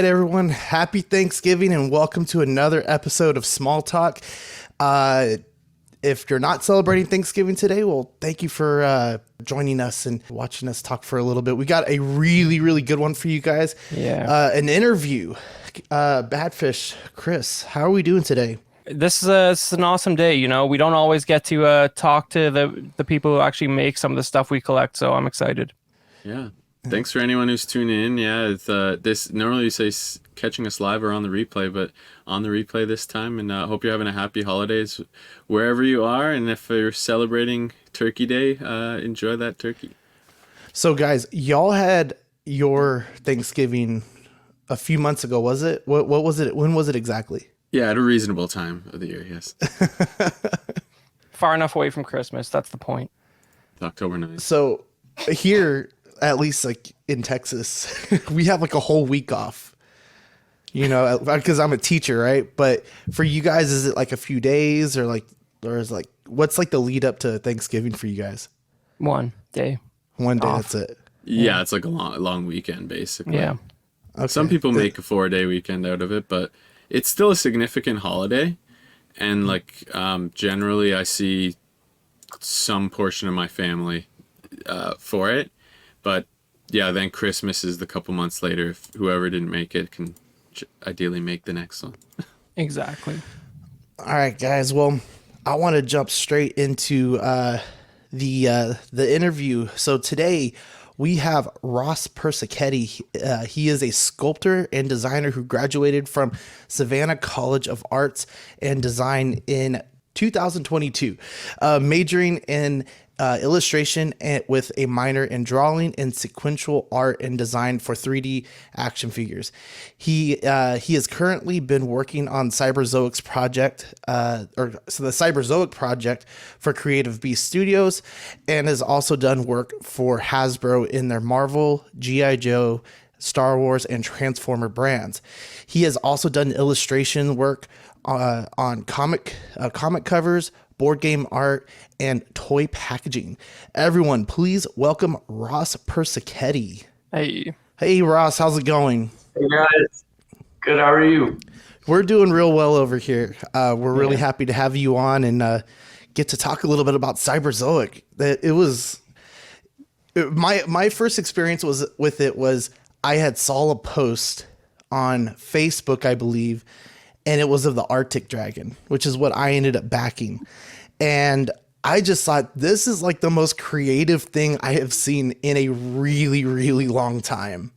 right, everyone. Happy Thanksgiving and welcome to another episode of Small Talk. If you're not celebrating Thanksgiving today, well, thank you for joining us and watching us talk for a little bit. We got a really, really good one for you guys. Yeah. An interview. Badfish, Chris, how are we doing today? This is an awesome day. You know, we don't always get to talk to the people who actually make some of the stuff we collect, so I'm excited. Yeah. Thanks for anyone who's tuning in. Yeah, it's, this normally you say catching us live or on the replay, but on the replay this time. And hope you're having a happy holidays wherever you are. And if you're celebrating Turkey Day, enjoy that turkey. So, guys, y'all had your Thanksgiving a few months ago, was it? What was it? When was it exactly? Yeah, at a reasonable time of the year, yes. Far enough away from Christmas. That's the point. It's October 9th. So here, at least like in Texas, we have like a whole week off, you know, because I'm a teacher, right? But for you guys, is it like a few days or is like, what's like the lead up to Thanksgiving for you guys? 1 day. 1 day, Off. that's it. Yeah, it's like a long weekend, basically. Yeah. Okay. Some people make a 4-day weekend out of it, but it's still a significant holiday. And like generally I see some portion of my family for it. But yeah, then Christmas is the couple months later. If whoever didn't make it can ideally make the next one. Exactly. All right, guys. Well, I want to jump straight into the interview. So today we have Ross Persichetti. He is a sculptor and designer who graduated from Savannah College of Arts and Design in 2022, majoring in illustration and with a minor in drawing and sequential art and design for 3D action figures. He has currently been working on Cyberzoic's project, the Cyberzoic project for Creative Beast Studios, and has also done work for Hasbro in their Marvel, G.I. Joe, Star Wars, and Transformer brands. He has also done illustration work on comic covers, board game art, and toy packaging. Everyone, please welcome Ross Persichetti. Hey. Hey, Ross, how's it going? Hey guys, good. How are you? We're doing real well over here. We're really happy to have you on and get to talk a little bit about Cyberzoic. My first experience with it was I had saw a post on Facebook, I believe, and it was of the Arctic Dragon, which is what I ended up backing. And I just thought this is like the most creative thing I have seen in a really, really long time.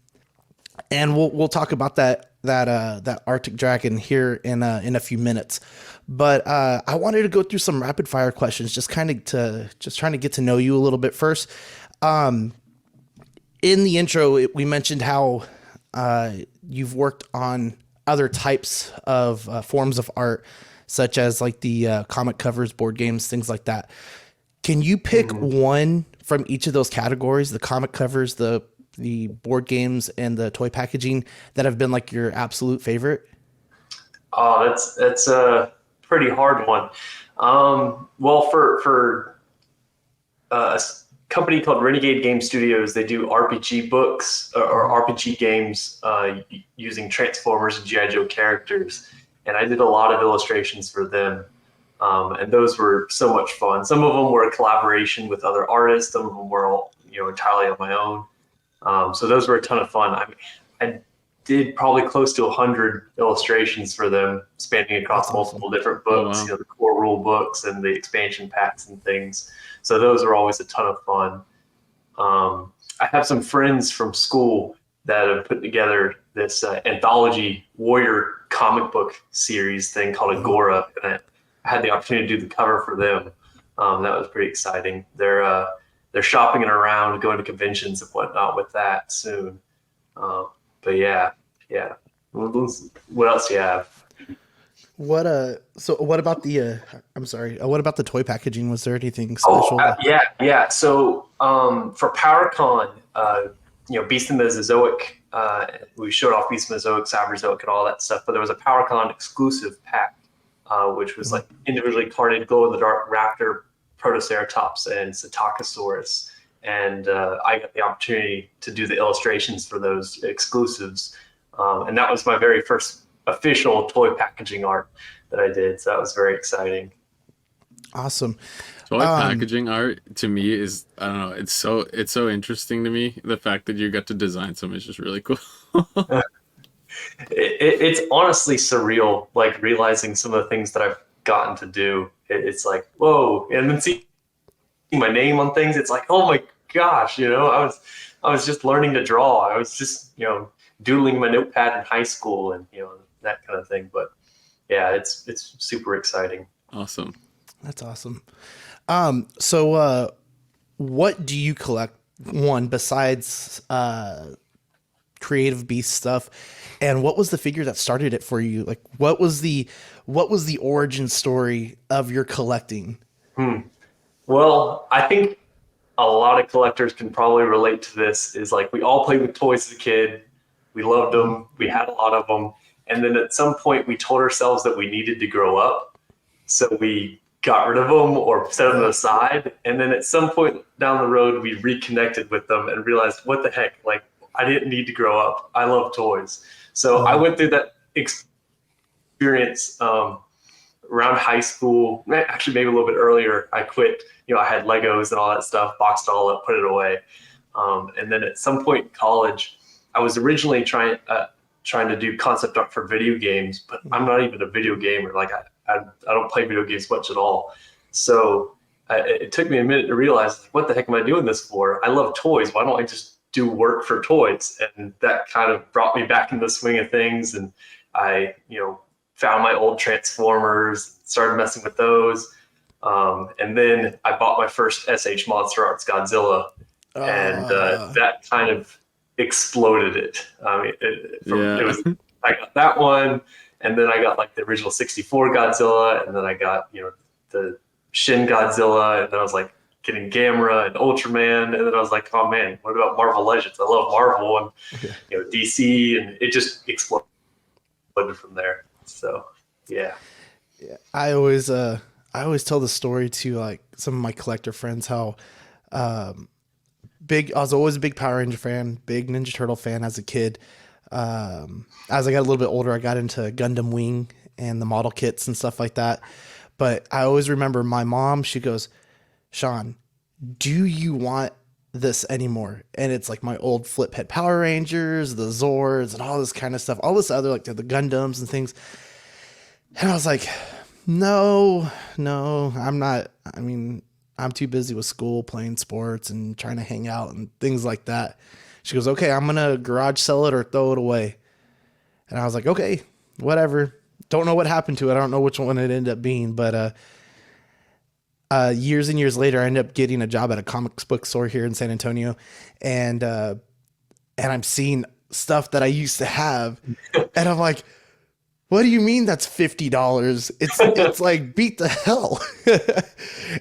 And we'll talk about that Arctic Dragon here in a few minutes. But I wanted to go through some rapid fire questions, just trying to get to know you a little bit first. In the intro, we mentioned how you've worked on other types of forms of art, such as like the comic covers, board games, things like that. Can you pick one from each of those categories, the comic covers, the board games, and the toy packaging, that have been like your absolute favorite? Oh, that's a pretty hard one. Well, for a company called Renegade Game Studios, they do RPG books or RPG games using Transformers and G.I. Joe characters. And I did a lot of illustrations for them. And those were so much fun. Some of them were a collaboration with other artists. Some of them were all, entirely on my own. So those were a ton of fun. I did probably close to 100 illustrations for them, spanning across multiple different books, Oh, wow. the core rule books and the expansion packs and things. So those were always a ton of fun. I have some friends from school that have put together this anthology warrior comic book series thing called Agora, and I had the opportunity to do the cover for them. That was pretty exciting. They're shopping it around, going to conventions and whatnot with that soon. But yeah. What else do you have? What about the toy packaging? Was there anything special? Yeah. So for PowerCon, Beast and Mesozoic, we showed off Beast and Mesozoic, Cyberzoic, and all that stuff. But there was a PowerCon exclusive pack, which was like individually carded glow-in-the-dark raptor, protoceratops, and Psittacosaurus. And I got the opportunity to do the illustrations for those exclusives. And that was my very first official toy packaging art that I did. So that was very exciting. Awesome. Toy packaging art to me is, I don't know, it's so interesting to me. The fact that you got to design something is just really cool. It's honestly surreal, like realizing some of the things that I've gotten to do. It's like, whoa. And then see my name on things, it's like, oh my gosh, I was just learning to draw. I was just, doodling my notepad in high school and, that kind of thing. But yeah, it's super exciting. Awesome. That's awesome. So what do you collect, one, besides Creative Beast stuff, and what was the figure that started it for you? Like, what was the origin story of your collecting? Well, I think a lot of collectors can probably relate to this. Is like, we all played with toys as a kid. We loved them. We had a lot of them. And then at some point we told ourselves that we needed to grow up. So we got rid of them or set them aside. And then at some point down the road, we reconnected with them and realized, what the heck? Like, I didn't need to grow up. I love toys. So I went through that experience around high school, actually maybe a little bit earlier. I quit. I had Legos and all that stuff, boxed it all up, put it away. And then at some point in college, I was originally trying to do concept art for video games, but I'm not even a video gamer. Like, I don't play video games much at all. So it took me a minute to realize, like, what the heck am I doing this for? I love toys. Why don't I just do work for toys? And that kind of brought me back into the swing of things. And I, found my old Transformers, started messing with those. And then I bought my first SH Monster Arts Godzilla. And that kind of exploded it. It was, I got that one, and then I got like the original 64 Godzilla, and then I got, the Shin Godzilla, and then I was like getting Gamera and Ultraman, and then I was like, oh man, what about Marvel Legends? I love Marvel and DC, and it just exploded from there. So yeah. I always tell the story to like some of my collector friends how I was always a big Power Ranger fan, big Ninja Turtle fan as a kid. As I got a little bit older, I got into Gundam Wing and the model kits and stuff like that. But I always remember my mom, she goes, Sean, do you want this anymore? And it's like my old flip head Power Rangers, the Zords, and all this kind of stuff, all this other, like the Gundams and things. And I was like, no, I'm not. I mean, I'm too busy with school, playing sports and trying to hang out and things like that. She goes, okay, I'm going to garage sell it or throw it away. And I was like, okay, whatever. Don't know what happened to it. I don't know which one it ended up being, but years and years later, I ended up getting a job at a comics book store here in San Antonio. And I'm seeing stuff that I used to have. And I'm like, what do you mean that's $50? It's like, beat the hell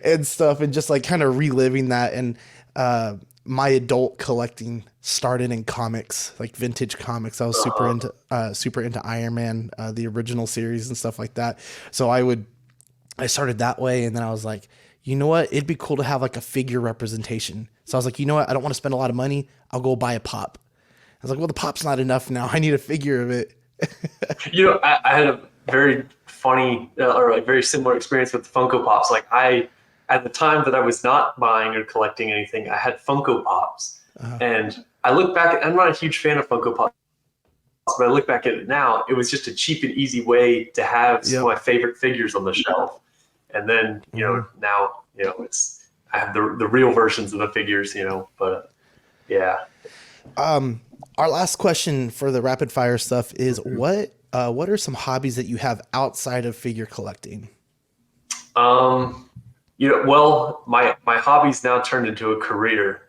and stuff. And just like kind of reliving that. And my adult collecting started in comics, like vintage comics. I was super into Iron Man, the original series and stuff like that. So I started that way. And then I was like, you know what? It'd be cool to have like a figure representation. So I was like, you know what? I don't want to spend a lot of money. I'll go buy a pop. I was like, well, the pop's not enough now. I need a figure of it. I had a very funny or like very similar experience with Funko Pops. Like at the time that I was not buying or collecting anything, I had Funko Pops. And I look back, I'm not a huge fan of Funko Pops, but I look back at it now, it was just a cheap and easy way to have some of my favorite figures on the shelf. And then, now, I have the real versions of the figures, but yeah. Our last question for the rapid fire stuff is what are some hobbies that you have outside of figure collecting? Well, my hobby's now turned into a career,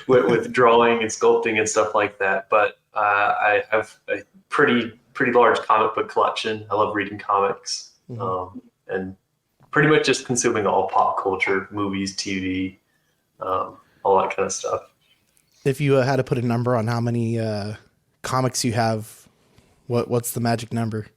with drawing and sculpting and stuff like that. But I have a pretty large comic book collection. I love reading comics, and pretty much just consuming all pop culture, movies, TV, all that kind of stuff. If you had to put a number on how many comics you have, what's the magic number?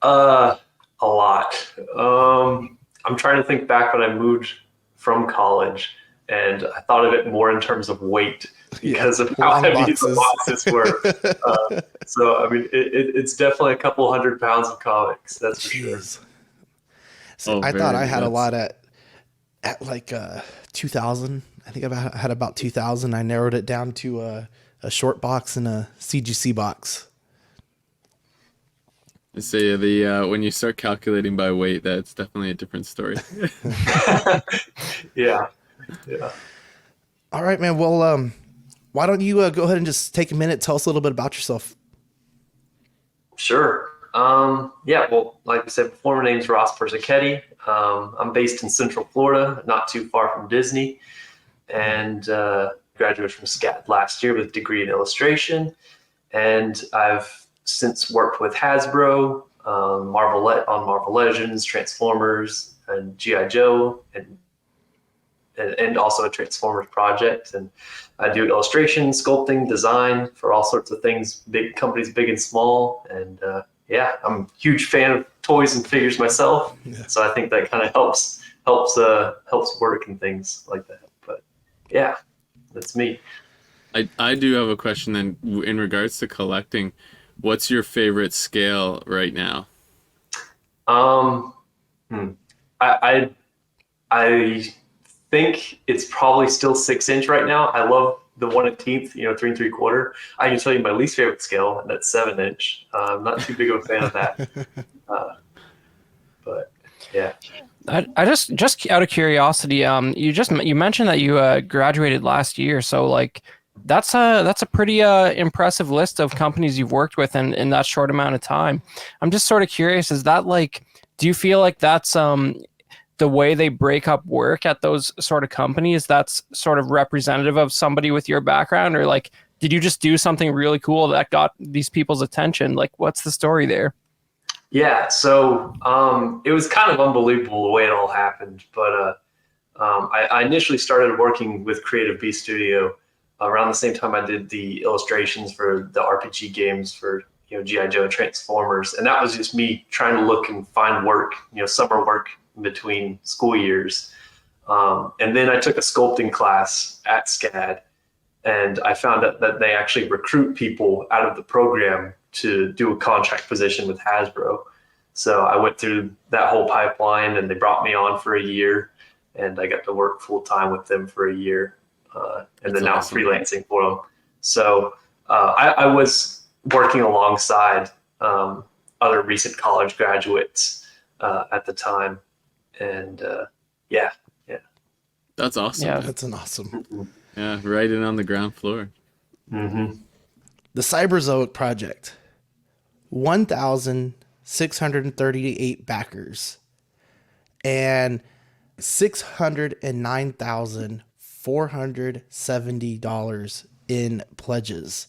A lot. I'm trying to think back when I moved from college. and I thought of it more in terms of weight because of how long heavy the boxes. boxes were. So I mean, it's definitely a couple 100 pounds of comics, that's for sure. Jeez. So Oh, I thought I very. had a That's lot at like 2,000. I think I had about 2,000. I narrowed it down to a short box and a CGC box. say the when you start calculating by weight, that's definitely a different story. Yeah, yeah. All right, man. Well, why don't you go ahead and just take a minute, tell us a little bit about yourself. Sure. Yeah, well, like I said before, my name's Ross Persichetti. I'm based in Central Florida, not too far from Disney, and graduated from SCAD last year with a degree in illustration. And I've since worked with Hasbro, on Marvel Legends, Transformers, and GI Joe, and also a Transformers project. And I do illustration, sculpting, design for all sorts of things, big companies, big and small. And yeah, I'm a huge fan of toys and figures myself. Yeah. So I think that kind of helps work and things like that. But yeah, that's me. I do have a question then in regards to collecting. What's your favorite scale right now? Um, I I think it's probably still 6 inch right now. I love the 1/18, 3 3/4. I can tell you my least favorite scale, and that's 7 inch. I'm not too big of a fan of that. But yeah. I just out of curiosity, you mentioned that you graduated last year, so like that's a pretty impressive list of companies you've worked with in that short amount of time. I'm just sort of curious, is that like, do you feel like that's the way they break up work at those sort of companies, that's sort of representative of somebody with your background, or like did you just do something really cool that got these people's attention? Like, what's the story there? Yeah, so it was kind of unbelievable the way it all happened. But I initially started working with Creative Beast Studio around the same time I did the illustrations for the RPG games for GI Joe and Transformers, and that was just me trying to look and find work, summer work in between school years. And then I took a sculpting class at SCAD, and I found out that they actually recruit people out of the program to do a contract position with Hasbro. So I went through that whole pipeline, and they brought me on for a year, and I got to work full time with them for a year, and then now awesome. freelancing for them. So I was working alongside other recent college graduates at the time, and yeah. That's awesome. Yeah. That's an awesome. Yeah, right in on the ground floor. Mm-hmm. The Cyberzoic project, 1,638 backers and $609,470 in pledges.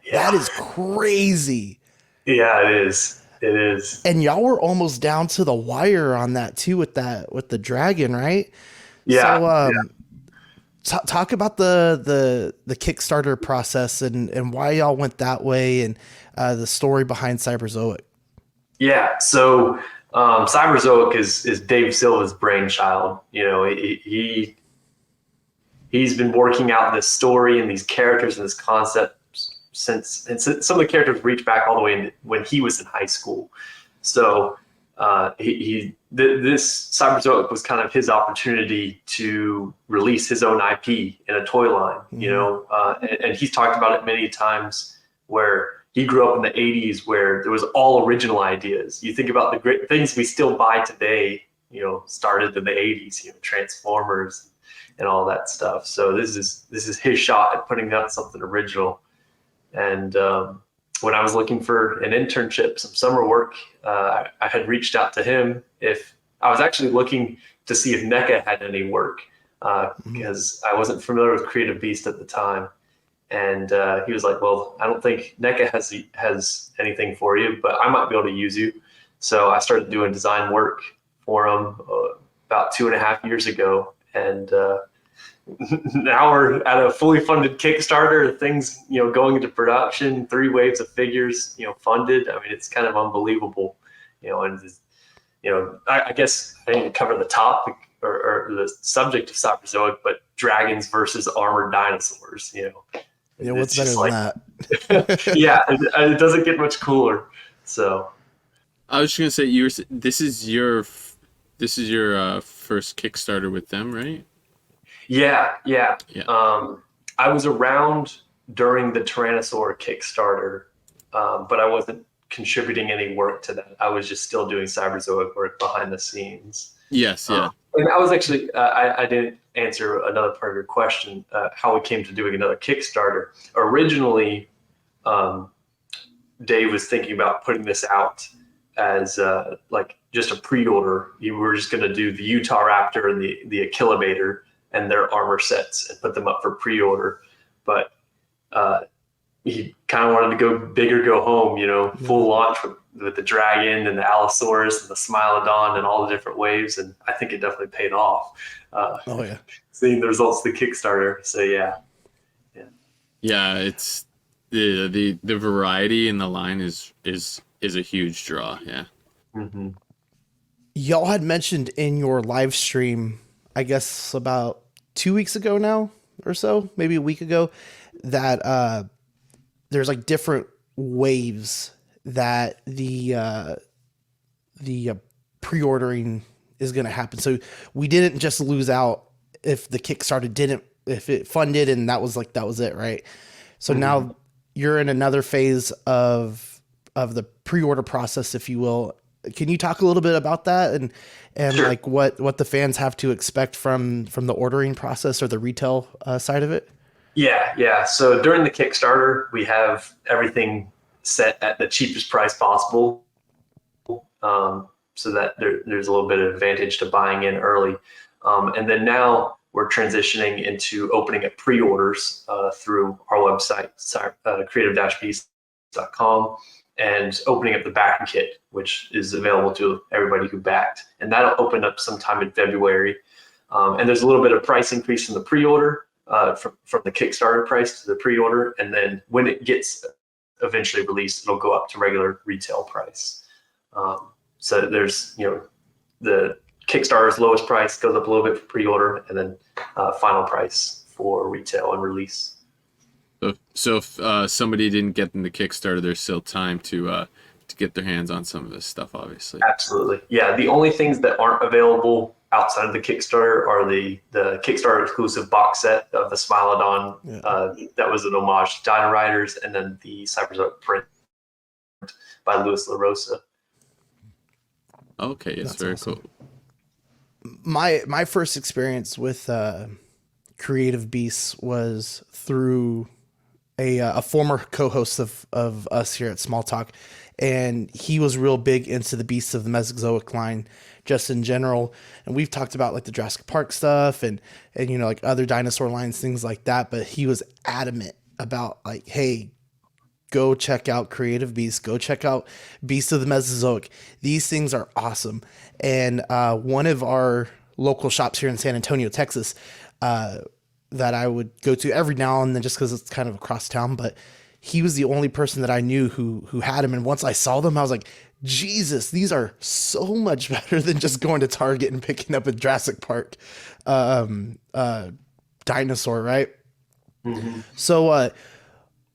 Yeah. That is crazy. Yeah, it is. It is. And y'all were almost down to the wire on that too with the dragon, right? Yeah. So talk about the Kickstarter process and why y'all went that way, and the story behind Cyberzoic. Yeah. So Cyberzoic is Dave Silva's brainchild. He's been working out this story and these characters and this concept since some of the characters reach back all the way when he was in high school. So this Cyberzoic was kind of his opportunity to release his own IP in a toy line, and he's talked about it many times, where he grew up in the 80s where there was all original ideas. You think about the great things we still buy today, started in the 80s, Transformers and all that stuff. So this is his shot at putting out something original. And when I was looking for an internship, some summer work, I had reached out to him. If I was actually looking to see if NECA had any work, because I wasn't familiar with Creative Beast at the time. And he was like, well, I don't think NECA has anything for you, but I might be able to use you. So I started doing design work for him about 2.5 years ago. And now we're at a fully funded Kickstarter, things, going into production, 3 waves of figures, funded. I mean, it's kind of unbelievable, and I guess I didn't cover the topic or the subject of Cyberzoic, but dragons versus armored dinosaurs. Yeah, what's It's better just than that? yeah, it doesn't get much cooler. So I was just gonna say this is your first Kickstarter with them, right? yeah. Yeah. I was around during the Tyrannosaur Kickstarter, but I wasn't contributing any work to that. I was just still doing Cyberzoic work behind the scenes. Yes. Yeah. And I was actually, I didn't answer another part of your question, how we came to doing another Kickstarter. Originally, Dave was thinking about putting this out as like just a pre-order. You were just going to do the Utah Raptor and the Achillivator and their armor sets and put them up for pre-order. But he kind of wanted to go big or go home, full launch with the Dragon and the Allosaurus and the Smilodon and all the different waves. And I think it definitely paid off. Oh yeah. Seeing the results of the Kickstarter. So yeah. Yeah. It's the variety in the line is a huge draw. Yeah. Mm-hmm. Y'all had mentioned in your live stream, I guess about 2 weeks ago now or so, maybe a week ago, that there's like different waves that the pre-ordering is going to happen. So we didn't just lose out if the Kickstarter if it funded and that was it, right? So now you're in another phase of the pre-order process, if you will. Can you talk a little bit about that and Sure. like what the fans have to expect from the ordering process or the retail side of it? Yeah. So during the Kickstarter, we have everything set at the cheapest price possible, so that there's a little bit of advantage to buying in early. And then now we're transitioning into opening up pre-orders through our website, creative-beast.com, and opening up the backing kit, which is available to everybody who backed. And that'll open up sometime in February. And there's a little bit of price increase in the pre-order from the Kickstarter price to the pre-order. And then when it gets eventually released, it'll go up to regular retail price. So there's, the Kickstarter's lowest price goes up a little bit for pre-order, and then final price for retail and release. So if somebody didn't get in the Kickstarter, there's still time to get their hands on some of this stuff, obviously. Absolutely. Yeah. The only things that aren't available outside of the Kickstarter are the Kickstarter exclusive box set of the Smilodon. That was an homage to Dino Riders, and then the Cyberzoic print by Louis LaRosa. Okay, it's very awesome. cool. My first experience with Creative Beasts was through a former co-host of us here at Small Talk, and he was real big into the Beasts of the Mesozoic line just in general. And we've talked about like the Jurassic Park stuff and like other dinosaur lines, things like that. But he was adamant about like, hey, go check out Creative Beasts. Go check out Beasts of the Mesozoic. These things are awesome. And one of our local shops here in San Antonio, Texas, that I would go to every now and then just because it's kind of across town, but he was the only person that I knew who had them. And once I saw them, I was like, Jesus, these are so much better than just going to Target and picking up a Jurassic Park dinosaur, right? Mm-hmm. So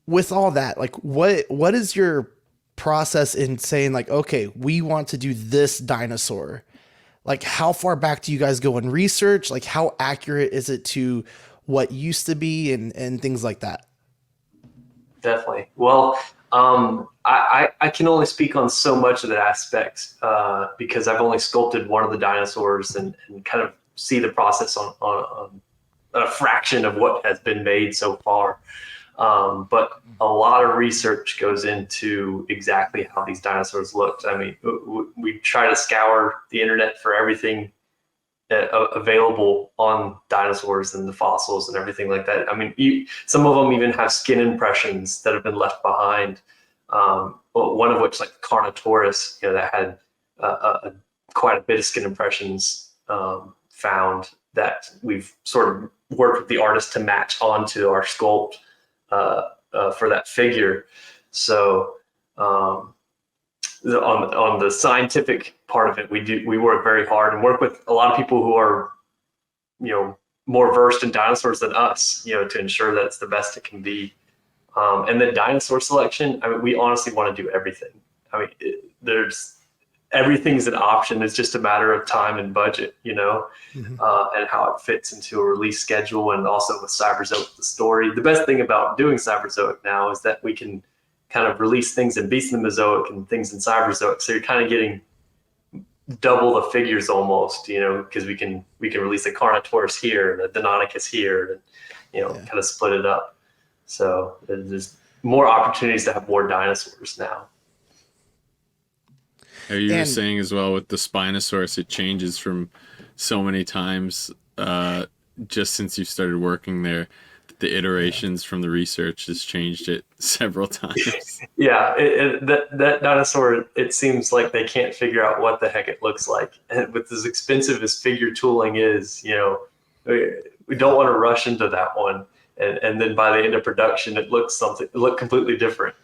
with all that, like what is your process in saying like, okay, we want to do this dinosaur? Like how far back do you guys go in research? Like how accurate is it to what used to be and things like that? Definitely. Well, I can only speak on so much of that aspect because I've only sculpted one of the dinosaurs and kind of see the process on a fraction of what has been made so far. But a lot of research goes into exactly how these dinosaurs looked. I mean, we try to scour the internet for everything available on dinosaurs and the fossils and everything like that. I mean, some of them even have skin impressions that have been left behind. One of which, like Carnotaurus, that had quite a bit of skin impressions found that we've sort of worked with the artist to match onto our sculpt for that figure. So on the scientific part of it, we work very hard and work with a lot of people who are, more versed in dinosaurs than us, to ensure that it's the best it can be. And the dinosaur selection, I mean, we honestly want to do everything. I mean, everything's an option. It's just a matter of time and budget, and how it fits into a release schedule. And also with Cyberzoic, the story. The best thing about doing Cyberzoic now is that we can kind of release things in Beast in the Mesozoic and things in Cyberzoic. So you're kind of getting double the figures almost, because we can release a Carnotaurus here and a Deinonychus here, and kind of split it up. So there's more opportunities to have more dinosaurs now. You were saying as well with the Spinosaurus, it changes from so many times just since you started working there. The iterations from the research has changed it several times. Yeah, that dinosaur, it seems like they can't figure out what the heck it looks like. And with as expensive as figure tooling is, we don't want to rush into that one. And then by the end of production, it looked completely different.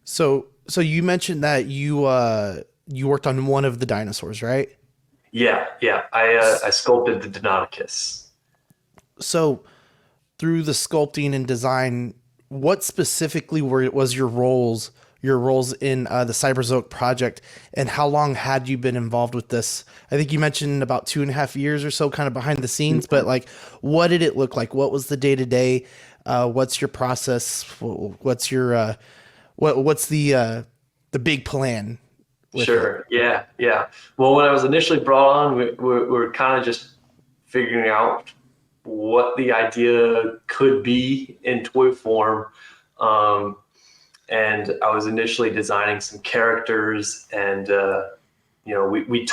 So you mentioned that you worked on one of the dinosaurs, right? Yeah. I sculpted the Deinonychus. So through the sculpting and design, what specifically was your roles in the Cyberzoic project, and how long had you been involved with this? I think you mentioned about 2.5 years or so, kind of behind the scenes, but like, what did it look like? What was the day to day? What's your process? What's your what's the big plan? Sure. Yeah. Well, when I was initially brought on, we were kind of just figuring out what the idea could be in toy form. And I was initially designing some characters, and we'd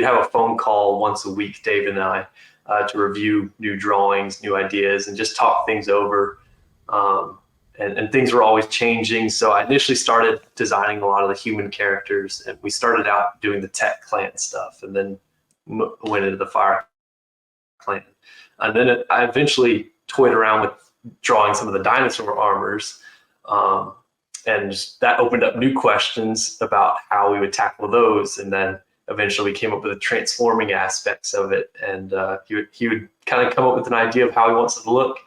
have a phone call once a week, Dave and I, to review new drawings, new ideas, and just talk things over. And things were always changing. So I initially started designing a lot of the human characters, and we started out doing the tech clan stuff, and then went into the fire clan. And then I eventually toyed around with drawing some of the dinosaur armors. And that opened up new questions about how we would tackle those. And then eventually we came up with the transforming aspects of it. And he would kind of come up with an idea of how he wants it to look.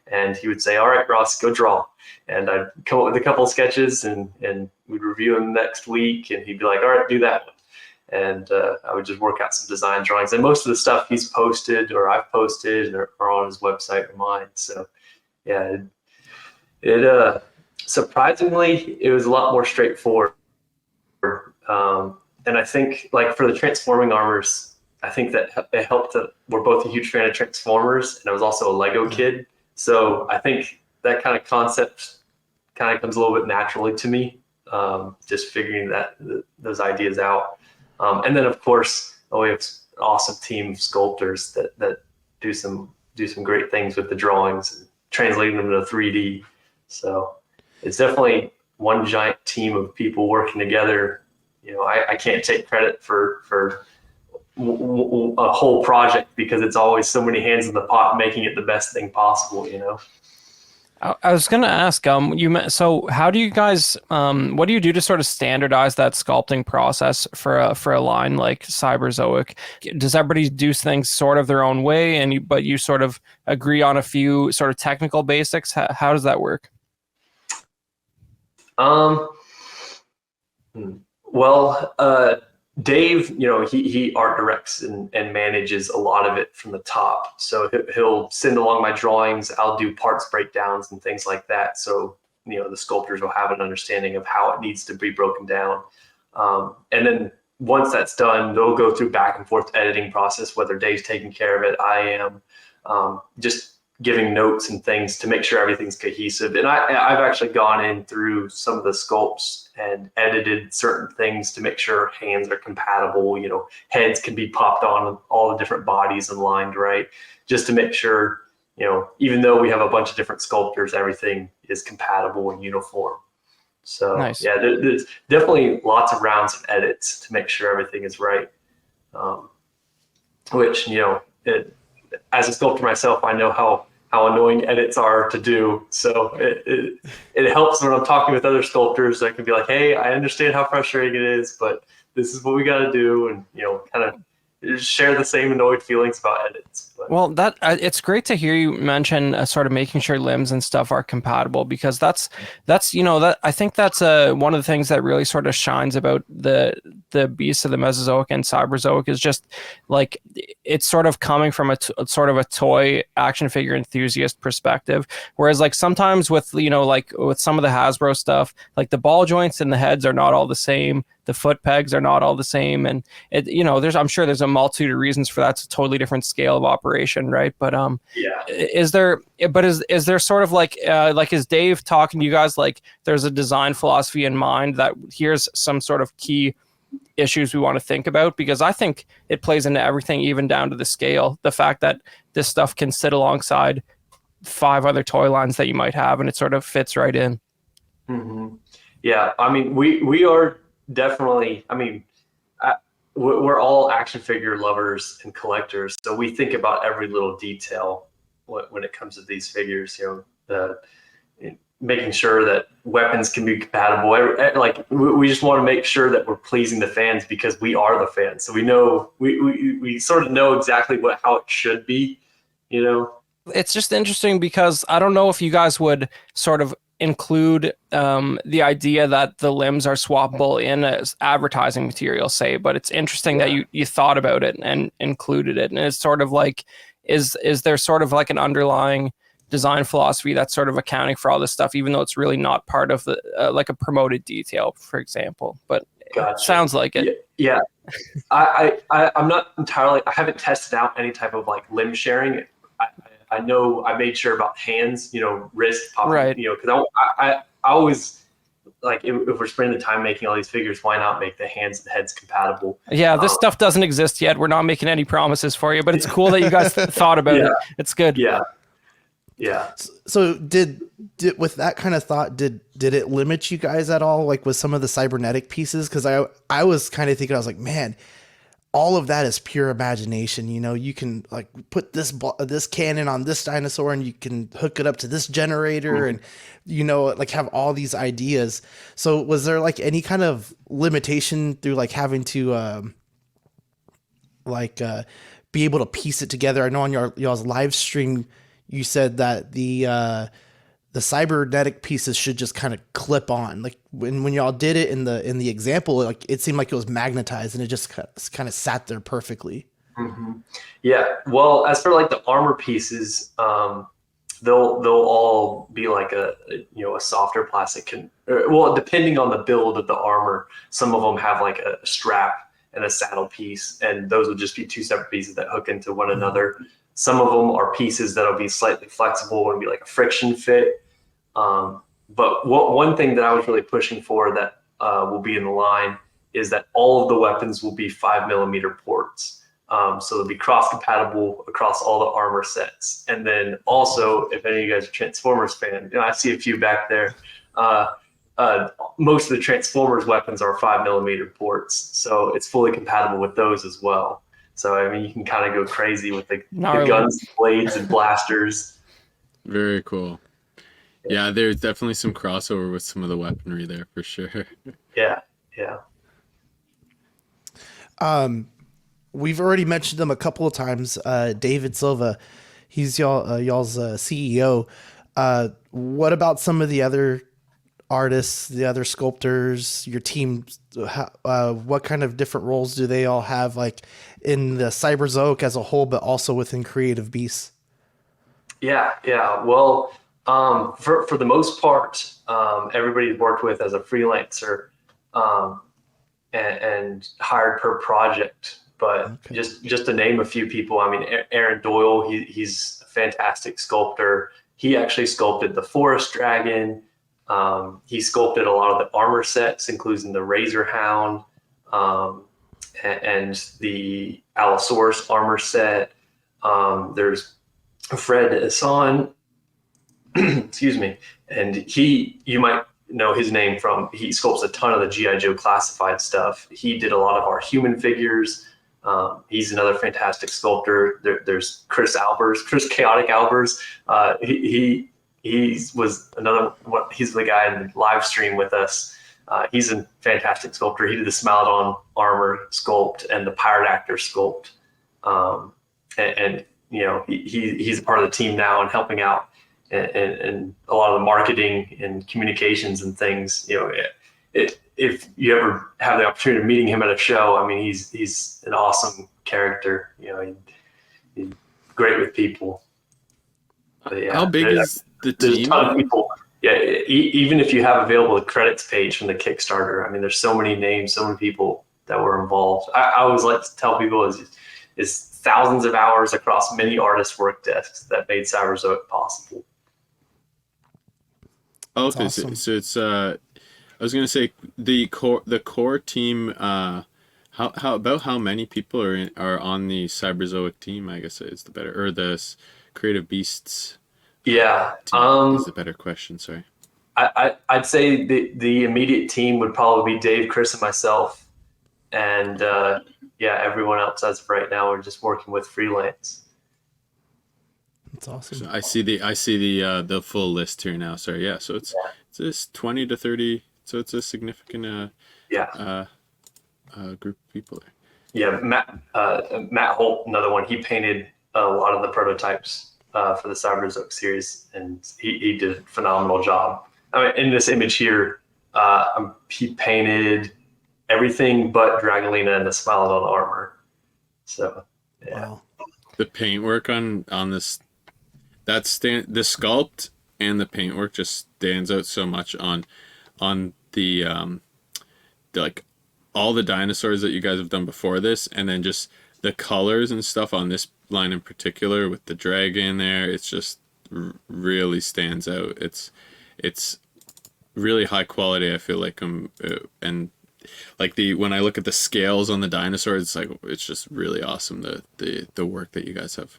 And he would say, all right, Ross, go draw. And I'd come up with a couple of sketches, and we'd review them next week. And he'd be like, all right, do that one. And I would just work out some design drawings. And most of the stuff he's posted or I've posted or on his website or mine. So yeah, it surprisingly, it was a lot more straightforward. And I think, like, for the transforming armors, I think that it helped that we're both a huge fan of Transformers, and I was also a Lego kid. So I think that kind of concept kind of comes a little bit naturally to me, just figuring those ideas out. And then, of course, we have an awesome team of sculptors that do some great things with the drawings and translating them into 3D. So it's definitely one giant team of people working together. I can't take credit for a whole project, because it's always so many hands in the pot making it the best thing possible. I was going to ask, so how do you guys, what do you do to sort of standardize that sculpting process for a line like Cyberzoic? Does everybody do things sort of their own way, but you sort of agree on a few sort of technical basics? How does that work? Well, Dave, he art directs and manages a lot of it from the top. So he'll send along my drawings. I'll do parts breakdowns and things like that. So, the sculptors will have an understanding of how it needs to be broken down. And then once that's done, they'll go through back and forth editing process, whether Dave's taking care of it, I am, just giving notes and things to make sure everything's cohesive. And I've actually gone in through some of the sculpts and edited certain things to make sure hands are compatible, heads can be popped on all the different bodies and lined right, just to make sure, even though we have a bunch of different sculptors, everything is compatible and uniform. So nice. Yeah, there's definitely lots of rounds of edits to make sure everything is right. Which, as a sculptor myself, I know how annoying edits are to do. So it helps when I'm talking with other sculptors. I can be like, hey, I understand how frustrating it is, but this is what we got to do. And, kind of share the same annoyed feelings about edits. But. Well, that it's great to hear you mention sort of making sure limbs and stuff are compatible, because that's that I think that's one of the things that really sort of shines about the beasts of the Mesozoic and Cyberzoic is just like it's sort of coming from sort of a toy action figure enthusiast perspective, whereas like sometimes with like with some of the Hasbro stuff, like the ball joints and the heads are not all the same, the foot pegs are not all the same, and I'm sure there's a multitude of reasons for that. It's a totally different scale of operation, right? But is there sort of like is Dave talking to you guys like there's a design philosophy in mind that here's some sort of key issues we want to think about? Because I think it plays into everything, even down to the scale, the fact that this stuff can sit alongside 5 other toy lines that you might have and it sort of fits right in. Mm-hmm. Yeah, I mean we are definitely, we're all action figure lovers and collectors, so we think about every little detail when it comes to these figures. Making sure that weapons can be compatible. Like we just want to make sure that we're pleasing the fans, because we are the fans. So we know we sort of know exactly how it should be. It's just interesting because I don't know if you guys would sort of include the idea that the limbs are swappable in as advertising material, say, but it's interesting that you thought about it and included it. And it's sort of like, is there sort of like an underlying design philosophy that's sort of accounting for all this stuff, even though it's really not part of the like a promoted detail, for example? But Gotcha. It sounds like it. Yeah. I'm not entirely, I haven't tested out any type of like limb sharing. I know I made sure about hands, wrist, popping, right. Because I always, like, if we're spending the time making all these figures, why not make the hands and heads compatible? Yeah, this stuff doesn't exist yet. We're not making any promises for you, but it's cool that you guys thought about it. It's good. Yeah. So did with that kind of thought, did it limit you guys at all, like with some of the cybernetic pieces? Because I was kind of thinking, I was like, man, all of that is pure imagination. You can like put this cannon on this dinosaur and you can hook it up to this generator and, like have all these ideas. So was there like any kind of limitation through like having to, be able to piece it together? I know on y'all's live stream, you said that the cybernetic pieces should just kind of clip on. Like when y'all did it in the example, like it seemed like it was magnetized and it just kind of sat there perfectly. Mm-hmm. Yeah. Well, as for like the armor pieces, they'll all be like a softer plastic. Depending on the build of the armor, some of them have like a strap and a saddle piece, and those would just be 2 separate pieces that hook into one another. Some of them are pieces that'll be slightly flexible and be like a friction fit. But one thing that I was really pushing for that will be in the line is that all of the weapons will be 5mm ports. So they'll be cross-compatible across all the armor sets. And then also, if any of you guys are Transformers fan, I see a few back there. Most of the Transformers weapons are 5mm ports, so it's fully compatible with those as well. So, you can kind of go crazy with the guns, blades, and blasters. Very cool. Yeah, there's definitely some crossover with some of the weaponry there for sure. Yeah. We've already mentioned them a couple of times. David Silva, he's y'all's CEO. What about some of the other artists, the other sculptors, your team? What kind of different roles do they all have, like in the Cyberzoic as a whole, but also within Creative Beasts? Yeah. Well, for the most part, everybody's worked with as a freelancer and hired per project. But just to name a few people, Aaron Doyle, he's a fantastic sculptor. He actually sculpted the Forest Dragon. He sculpted a lot of the armor sets, including the Razor Hound and the Allosaurus armor set. There's Fred Hassan, excuse me, and you might know his name from, he sculpts a ton of the G.I. Joe classified stuff. He did a lot of our human figures. He's another fantastic sculptor. There's Chris Chaotic Albers. He was another one. He's the guy in the live stream with us. He's a fantastic sculptor. He did the Smilodon armor sculpt and the Pirate Actor sculpt. And he's a part of the team now and helping out and a lot of the marketing and communications and things. If you ever have the opportunity of meeting him at a show, I mean, he's an awesome character. He's great with people. But yeah, How big is the there's a team? ton of people. Yeah, even if you have available the credits page from the Kickstarter, I mean, there's so many names, so many people that were involved. I always like to tell people is thousands of hours across many artists' work desks that made Cyberzoic possible. Oh, That's okay, awesome. so it's I was gonna say the core team. How many people are on the Cyberzoic team? I guess is the better, or Creative Beasts Yeah, team is the better question. Sorry. I'd say the immediate team would probably be Dave, Chris, and myself, and yeah, everyone else as of right now are just working with freelance. That's awesome. So I see the full list here now. Sorry, yeah. So it's this 20 to 30. So it's a significant Yeah, group of people there. yeah. Matt Holt, another one. He painted a lot of the prototypes for the Cyberzoic series, and he did a phenomenal job. I mean, in this image here, he painted everything but Dragalina and the Smilodon armor. So yeah. Wow. The paintwork on this the sculpt and the paintwork just stands out so much on the like all the dinosaurs that you guys have done before this, and then just the colors and stuff on this line in particular with the dragon there. It's just really stands out. It's really high quality. I feel like and like when I look at the scales on the dinosaurs, it's just really awesome the work that you guys have.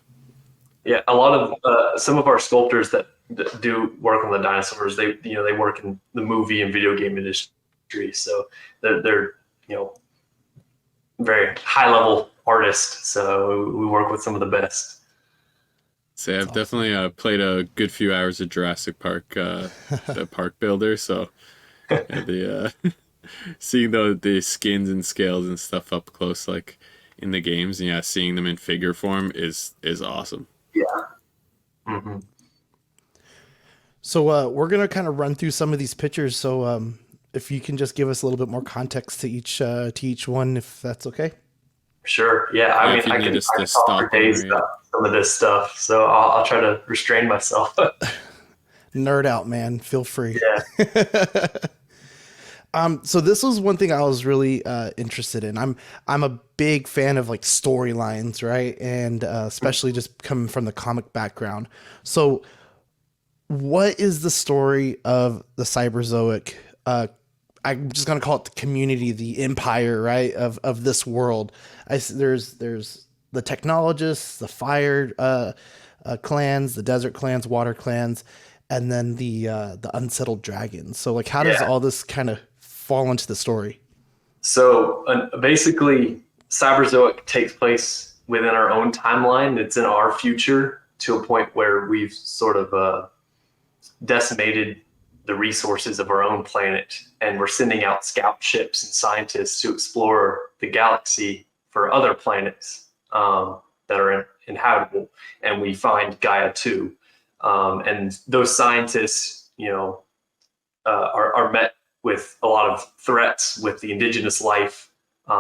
Yeah, a lot of some of our sculptors that do work on the dinosaurs, they work in the movie and video game industry, so they're very high level artists. So we work with some of the best. So I've awesome. definitely played a good few hours of Jurassic Park, the park builder. So the seeing the skins and scales and stuff up close, like in the games, and yeah, seeing them in figure form is awesome. Yeah. Mm-hmm. So we're gonna kind of run through some of these pictures. So if you can just give us a little bit more context to each one, if that's okay. Sure. Yeah. I Yeah, mean, if you I need can us to talk for stop over, days yeah. about some of this stuff, so I'll try to restrain myself. Nerd out, man. Feel free. Yeah. So this was one thing I was really interested in. I'm a big fan of like storylines, right? And especially just coming from the comic background. So what is the story of the Cyberzoic? I'm just gonna call it the community, the empire, right? Of this world. There's the technologists, the fire clans, the desert clans, water clans, and then the unsettled dragons. So like, how does Yeah. all this kind of fall into the story? So basically, Cyberzoic takes place within our own timeline. It's in our future to a point where we've sort of decimated the resources of our own planet, and we're sending out scout ships and scientists to explore the galaxy for other planets that are inhabitable. And we find Gaia 2. And those scientists, are met with a lot of threats with the indigenous life, a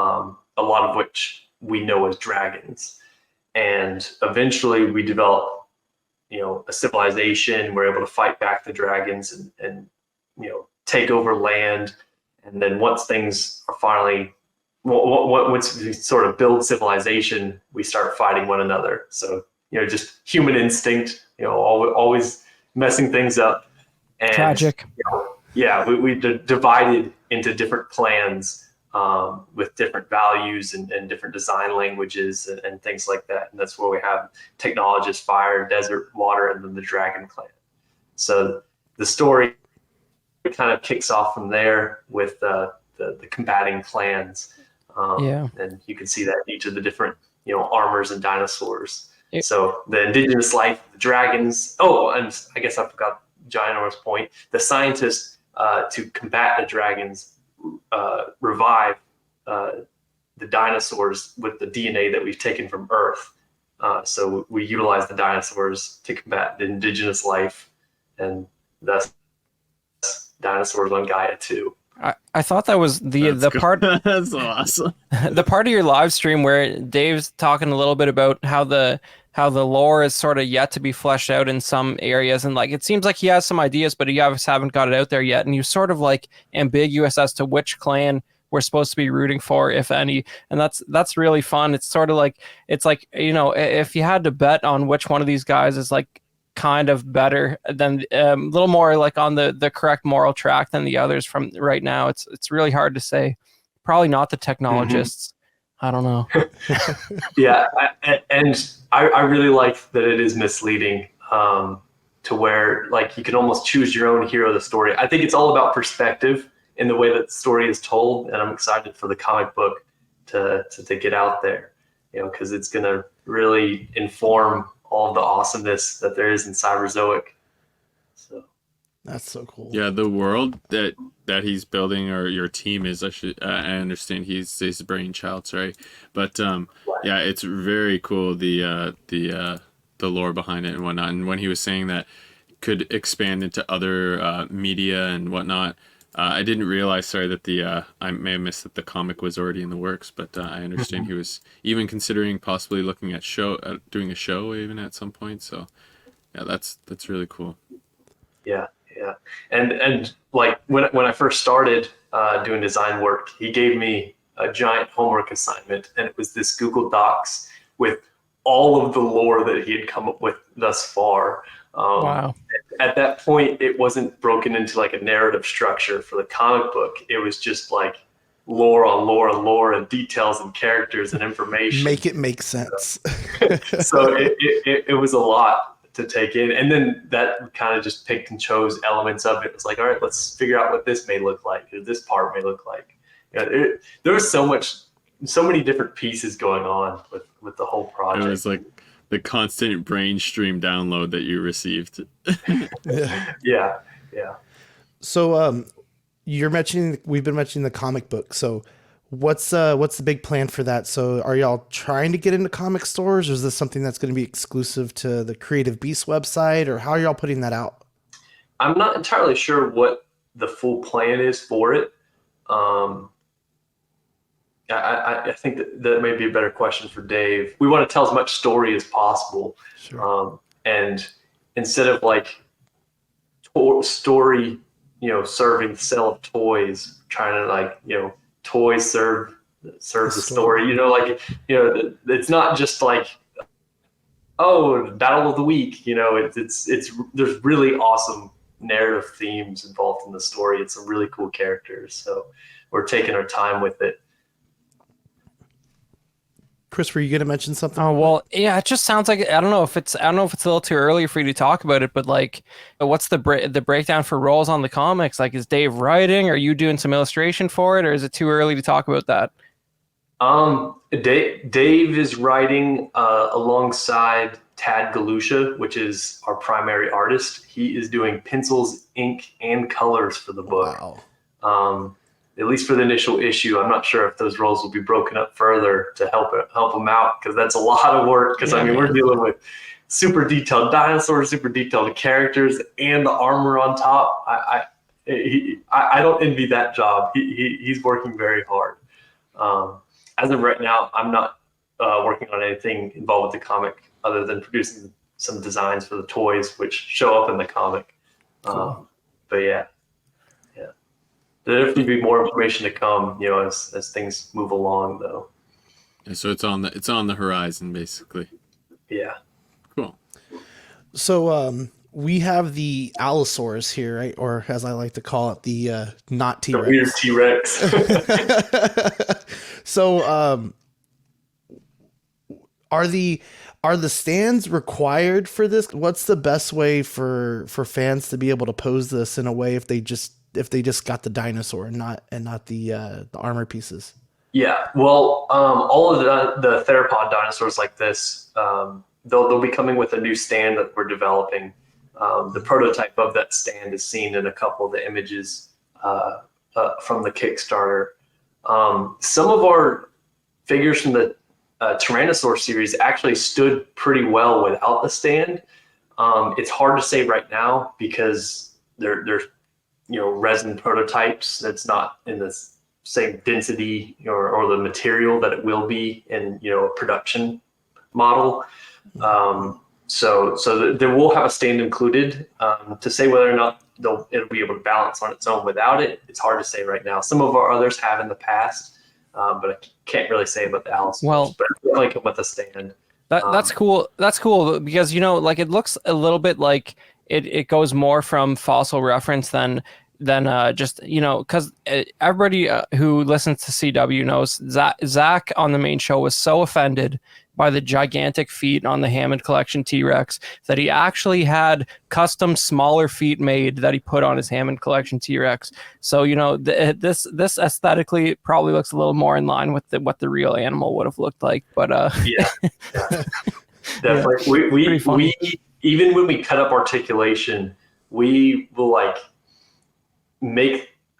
lot of which we know as dragons. And eventually we develop, a civilization. We're able to fight back the dragons and take over land. And then once things are finally, once we sort of build civilization, we start fighting one another. So, just human instinct, always messing things up. And Tragic. yeah, we divided into different clans with different values and different design languages and things like that. And that's where we have technologist, fire, desert, water, and then the dragon clan. So the story kind of kicks off from there with the combating clans. Yeah. And you can see that in each of the different, armors and dinosaurs. It- So the indigenous life, the dragons. Oh, and I guess I forgot Ginor's point. The scientists to combat the dragons revive the dinosaurs with the DNA that we've taken from Earth. So we utilize the dinosaurs to combat the indigenous life, and thus dinosaurs on Gaia too. I thought that was the cool. part That's so awesome. the part of your live stream where Dave's talking a little bit about how the lore is sort of yet to be fleshed out in some areas, and like it seems like he has some ideas, but he obviously haven't got it out there yet, and you're sort of like ambiguous as to which clan we're supposed to be rooting for, if any, and that's really fun. It's sort of like, it's like, you know, if you had to bet on which one of these guys is like kind of better than a little more like on the correct moral track than the others from right now, it's really hard to say. Probably not the technologists. I don't know. Yeah, and I really like that it is misleading, to where like you can almost choose your own hero of the story. I think it's all about perspective in the way that the story is told, and I'm excited for the comic book to get out there, you know, because it's gonna really inform all of the awesomeness that there is in Cyberzoic. So That's so cool. Yeah, the world that he's building, or your team is, I understand he's his brainchild, sorry, but yeah, it's very cool, the lore behind it and whatnot. And when he was saying that could expand into other media and whatnot, I didn't realize, sorry, that I may have missed that the comic was already in the works, but I understand he was even considering possibly looking at doing a show even at some point. So yeah, that's really cool. yeah, and like when I first started doing design work, he gave me a giant homework assignment, and it was this Google Docs with all of the lore that he had come up with thus far. Wow. At that point, it wasn't broken into like a narrative structure for the comic book. It was just like lore on lore on lore, and details and characters and information. Make it make sense. So it was a lot to take in, and then that kind of just picked and chose elements of it. It was like, all right, let's figure out what this may look like, or this part may look like. You know, there was so many different pieces going on with the whole project. It was like the constant brain stream download that you received. Yeah. So we've been mentioning the comic book. So what's the big plan for that? So are y'all trying to get into comic stores, or is this something that's going to be exclusive to the Creative Beast website, or how are y'all putting that out? I'm not entirely sure what the full plan is for it. I think that may be a better question for Dave. We want to tell as much story as possible. Sure. And instead of like story, you know, serving the sale of toys, trying to like, you know, toys serve the story, you know, like, you know, it's not just like, oh, battle of the week, you know, it's there's really awesome narrative themes involved in the story. It's some really cool characters. So we're taking our time with it. Chris, were you going to mention something? Oh, well, yeah, it just sounds like, I don't know if it's a little too early for you to talk about it, but like, what's the breakdown for roles on the comics? Like, is Dave writing? Are you doing some illustration for it, or is it too early to talk about that? Dave is writing alongside Tad Galusha, which is our primary artist. He is doing pencils, ink, and colors for the book. Wow. At least for the initial issue. I'm not sure if those roles will be broken up further to help them out, because that's a lot of work. Because we're dealing with super detailed dinosaurs, super detailed characters, and the armor on top. I don't envy that job. He's working very hard. As of right now, I'm not working on anything involved with the comic other than producing some designs for the toys, which show up in the comic. Cool. But yeah. There'll definitely be more information to come, you know, as things move along, though. Yeah, so it's on the horizon, basically. Yeah. Cool. So we have the Allosaurus here, right? Or as I like to call it, the not The T-Rex. weird T-Rex. So are the stands required for this? What's the best way for fans to be able to pose this in a way if they just got the dinosaur and not the armor pieces? Yeah, well, all of the theropod dinosaurs like this, they'll be coming with a new stand that we're developing. The prototype of that stand is seen in a couple of the images from the Kickstarter. Some of our figures from the Tyrannosaur series actually stood pretty well without the stand. It's hard to say right now because they're resin prototypes that's not in the same density or the material that it will be in a production model. So there will have a stand included. To say whether or not it'll be able to balance on its own without it, it's hard to say right now. Some of our others have in the past, but I can't really say about the Allosaurus. Well, but I definitely come with a stand. That's cool. That's cool because like it looks a little bit like it goes more from fossil reference than just because everybody who listens to CW knows Zach on the main show was so offended by the gigantic feet on the Hammond Collection T-Rex that he actually had custom smaller feet made that he put on his Hammond Collection T-Rex. So this aesthetically probably looks a little more in line with what the real animal would have looked like. But yeah, definitely. We even when we cut up articulation, we will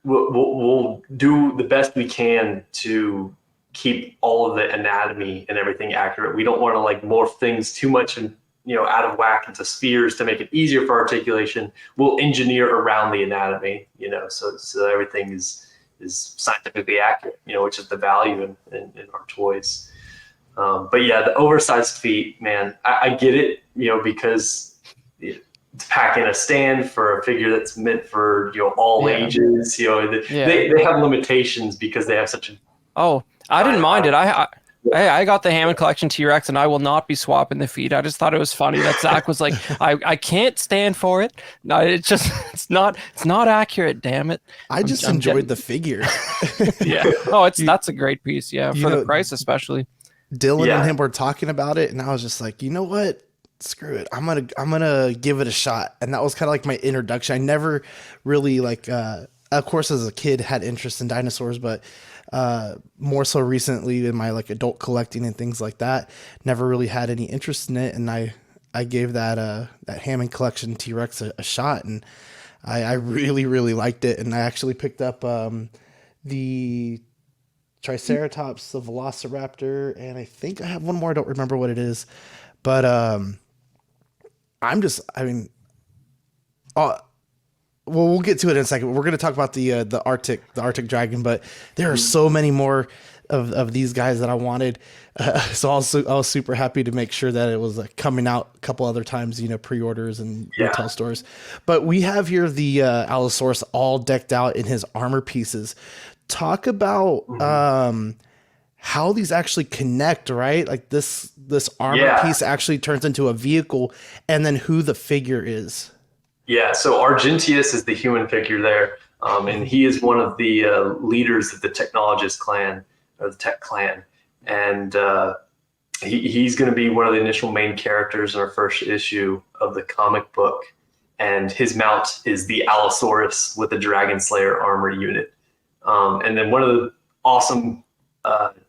we'll do the best we can to keep all of the anatomy and everything accurate. We don't want to morph things too much and out of whack into spheres to make it easier for articulation. We'll engineer around the anatomy, so everything is scientifically accurate, which is the value in our toys. But yeah, the oversized feet, man, I get it, because to pack in a stand for a figure that's meant for all ages, they have limitations because they have such a I didn't mind it. I got the Hammond Collection T-Rex, and I will not be swapping the feet. I just thought it was funny that Zach was like, I can't stand for it. No, it's not accurate. Damn it! I just enjoyed the figure. Yeah. Oh, that's a great piece. Yeah, for the price especially. Dylan and him were talking about it, and I was just like, you know what? Screw it. I'm gonna give it a shot. And that was kind of like my introduction. I never really of course, as a kid had interest in dinosaurs, but more so recently in my adult collecting and things like that, never really had any interest in it. And I gave that Hammond Collection T-Rex a shot, and I really, really liked it. And I actually picked up the Triceratops, the Velociraptor, and I think I have one more. I don't remember what it is, but well, we'll get to it in a second. We're going to talk about the Arctic dragon, but there are so many more of these guys that I wanted. So I was super happy to make sure that it was coming out a couple other times, pre-orders and retail stores. But we have here the Allosaurus all decked out in his armor pieces. Talk about how these actually connect, right? Like this armor piece actually turns into a vehicle, and then who the figure is. Yeah, so Argentius is the human figure there, and he is one of the leaders of the Technologist clan, or the Tech clan, and he's going to be one of the initial main characters in our first issue of the comic book, and his mount is the Allosaurus with the Dragon Slayer armor unit. And then one of the awesome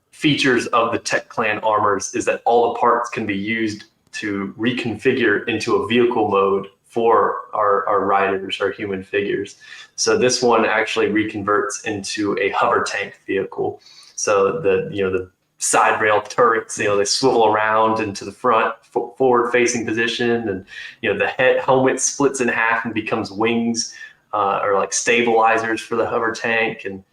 features of the Tech clan armors is that all the parts can be used to reconfigure into a vehicle mode for our riders, our human figures. So this one actually reconverts into a hover tank vehicle. So the side rail turrets, they swivel around into the front forward facing position, and the helmet splits in half and becomes wings, or stabilizers for the hover tank, and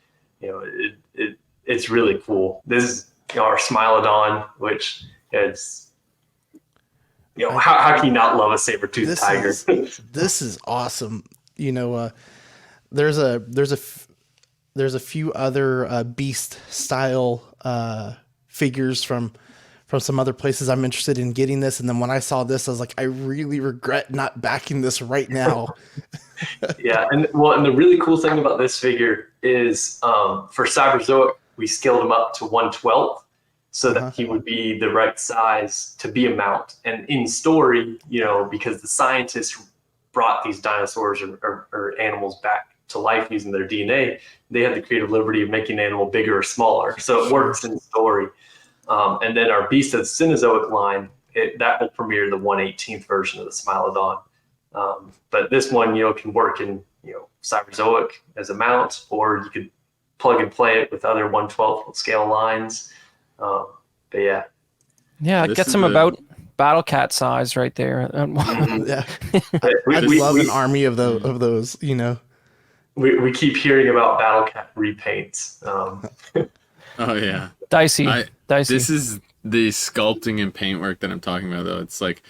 it's really cool. This is our Smilodon, which it's how can you not love a saber-toothed tiger? This is awesome. There's a few other beast style figures from some other places. I'm interested in getting this, and then when I saw this, I was like, I really regret not backing this right now. Yeah, and the really cool thing about this figure is for Cyberzoic, we scaled him up to 1/12. So that he would be the right size to be a mount. And in story, because the scientists brought these dinosaurs or animals back to life using their DNA, they had the creative liberty of making an animal bigger or smaller. So it works in story. And then our Beast of the Cenozoic line, that will premiere the 1/18th version of the Smilodon. But this one, can work in, Cyberzoic as a mount, or you could plug and play it with other 1/12 scale lines. But yeah. Yeah, it This gets is them a about battle cat size right there. Yeah, We, I'd we, love an we, army of those. You know. we keep hearing about Battle Cat repaints. oh yeah. Dicey, I dicey. This is the sculpting and paintwork that I'm talking about though. It's like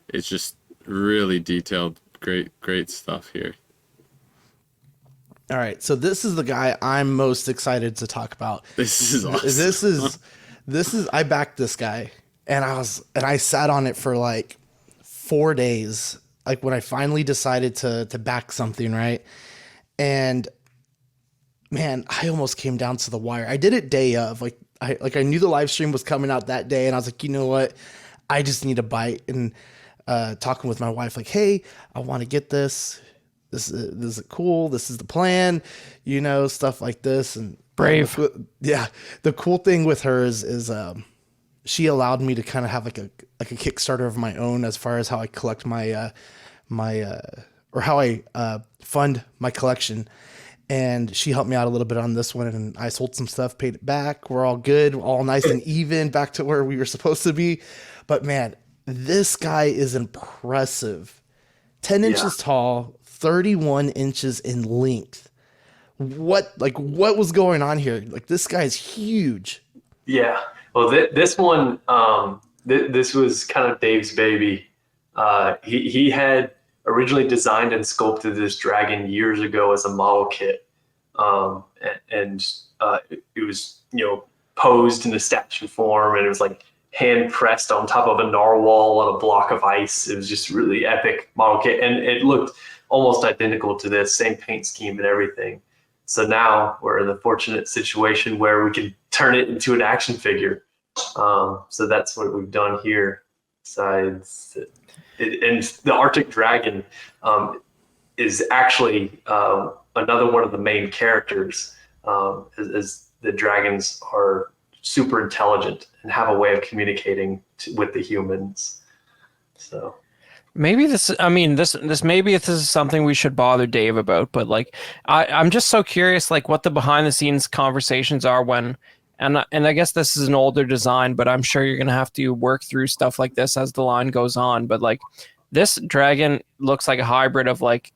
it's just really detailed, great stuff here. All right, so this is the guy I'm most excited to talk about. This is awesome. This is I backed this guy, and I sat on it for like 4 days. Like when I finally decided to back something, right? And man, I almost came down to the wire. I did it day of, I knew the live stream was coming out that day, and I was like, you know what? I just need a bite. And talking with my wife, like, hey, I want to get this. This is cool. This is the plan, you know, stuff like this. And Brave. The cool thing with her is she allowed me to kind of have like a Kickstarter of my own as far as how I collect my or how I fund my collection. And she helped me out a little bit on this one, and I sold some stuff, paid it back. We're all good, all nice and even, back to where we were supposed to be. But man, this guy is impressive. 10 inches tall, 31 inches in length. What was going on here? Like, this guy's huge. Yeah. Well, this one, this was kind of Dave's baby. He had originally designed and sculpted this dragon years ago as a model kit, and it was posed in a statue form, and it was like hand pressed on top of a narwhal on a block of ice. It was just really epic model kit, and it looked almost identical to this, same paint scheme and everything. So now we're in the fortunate situation where we can turn it into an action figure. So that's what we've done here. Besides, and the Arctic Dragon is actually another one of the main characters, as the dragons are super intelligent and have a way of communicating with the humans. So Maybe this maybe this is something we should bother Dave about, but like I'm just so curious like what the behind the scenes conversations are when and I guess this is an older design, but I'm sure you're going to have to work through stuff like this as the line goes on, but like this dragon looks like a hybrid of like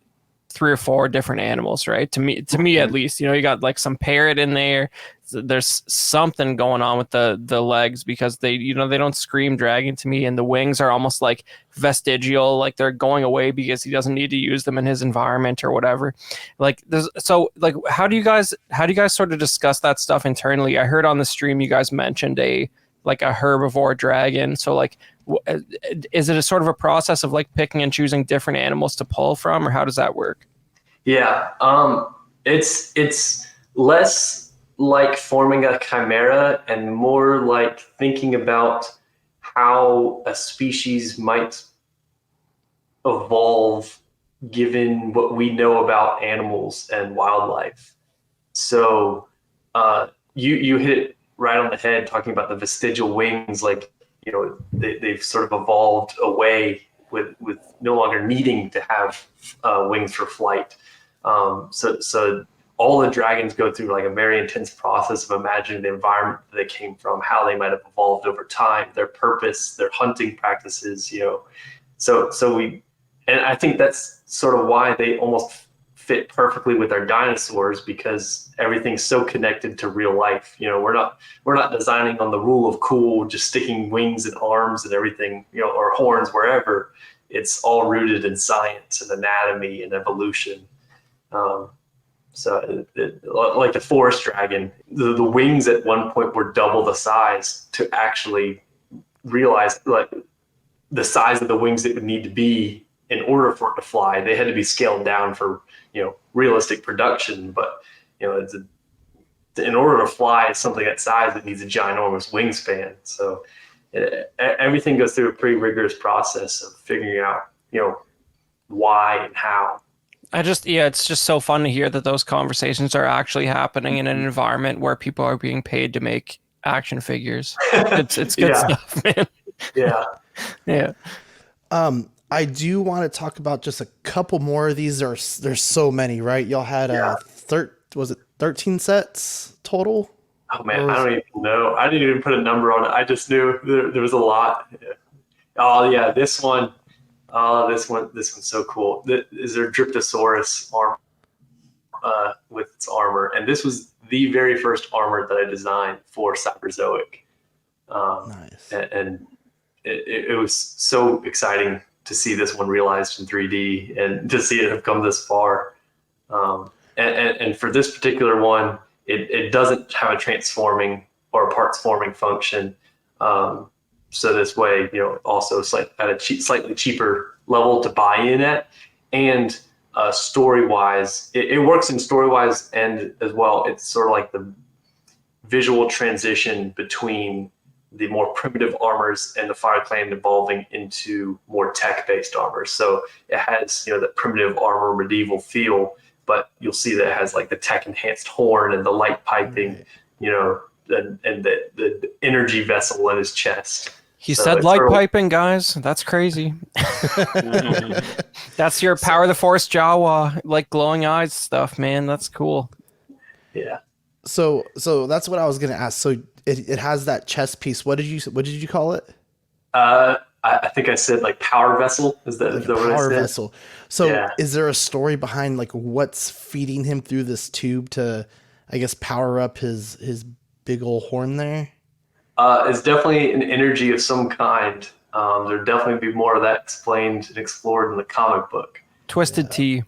3 or 4 different animals, right? To me at least, you got like some parrot in there. There's something going on with the legs because they don't scream dragon to me, and the wings are almost like vestigial, like they're going away because he doesn't need to use them in his environment or whatever. Like how do you guys sort of discuss that stuff internally? I heard on the stream you guys mentioned a herbivore dragon. So like, is it a sort of a process of like picking and choosing different animals to pull from, or how does that work? yeah, it's less like forming a chimera and more like thinking about how a species might evolve given what we know about animals and wildlife. So you hit it right on the head talking about the vestigial wings. Like, they've sort of evolved away with no longer needing to have wings for flight. So all the dragons go through like a very intense process of imagining the environment that they came from, how they might have evolved over time, their purpose, their hunting practices, and I think that's sort of why they almost fit perfectly with our dinosaurs, because everything's so connected to real life. We're not designing on the rule of cool, just sticking wings and arms and everything, or horns wherever. It's all rooted in science and anatomy and evolution. So like the forest dragon, the wings at one point were double the size to actually realize like the size of the wings it would need to be in order for it to fly. They had to be scaled down for realistic production, but in order to fly something that size, it needs a ginormous wingspan. So everything goes through a pretty rigorous process of figuring out why and how. It's just so fun to hear that those conversations are actually happening in an environment where people are being paid to make action figures. It's good stuff, man. Yeah. Yeah. I do want to talk about just a couple more of these. There's so many, right? Y'all had was it 13 sets total? Oh man, Or I was, don't even know. I didn't even put a number on it. I just knew there was a lot. Oh yeah, this one. Oh, this one's so cool. Is there Dryptosaurus arm with its armor, and this was the very first armor that I designed for Cyberzoic, nice. and it was so exciting to see this one realized in 3D and to see it have come this far. And for this particular one, it doesn't have a transforming or a parts forming function. So this way, also at a slightly cheaper level to buy in at, and story wise, it works in story wise and as well. It's sort of like the visual transition between the more primitive armors and the Fire Clan evolving into more tech-based armors. So it has, the primitive armor medieval feel, but you'll see that it has like the tech-enhanced horn and the light piping, Right. and the energy vessel in his chest. He So said it's light sort of, piping, guys. That's crazy. That's your power of the force Jawa, like glowing eyes stuff, man. That's cool. yeah. So that's what I was gonna ask. So it has that chest piece. What did you call it? I think I said like power vessel. Is that, Like is a that what I power said? vessel. So Yeah. is there a story behind like what's feeding him through this tube to, I guess, power up his big old horn there? It's definitely an energy of some kind. There'd definitely be more of that explained and explored in the comic book. Twisted Tea.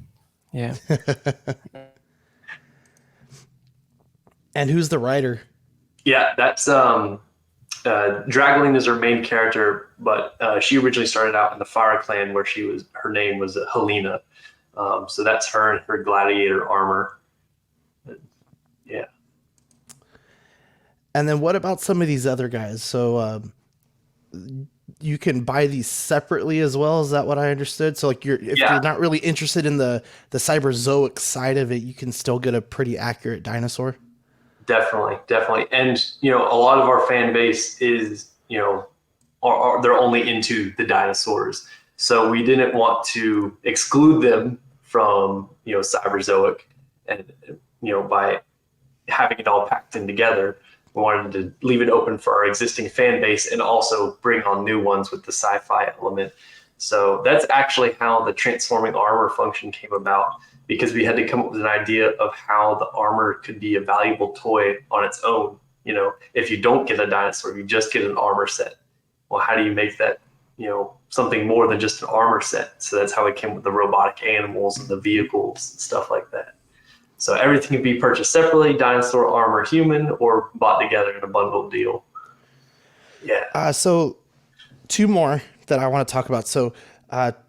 Yeah. And who's the writer? Yeah, that's Dragling is her main character, but she originally started out in the Fire Clan where her name was Helena. So that's her and her gladiator armor. Yeah. And then what about some of these other guys? So you can buy these separately as well. Is that what I understood? So like if Yeah. you're not really interested in the Cyberzoic side of it, you can still get a pretty accurate dinosaur. Definitely. And, a lot of our fan base is, they're only into the dinosaurs. So we didn't want to exclude them from, Cyberzoic and, by having it all packed in together. We wanted to leave it open for our existing fan base and also bring on new ones with the sci-fi element. So that's actually how the transforming armor function came about, because we had to come up with an idea of how the armor could be a valuable toy on its own. If you don't get a dinosaur, you just get an armor set. Well, how do you make that, something more than just an armor set? So that's how we came with the robotic animals and the vehicles and stuff like that. So everything can be purchased separately, dinosaur, armor, human, or bought together in a bundled deal. Yeah. So two more that I want to talk about. So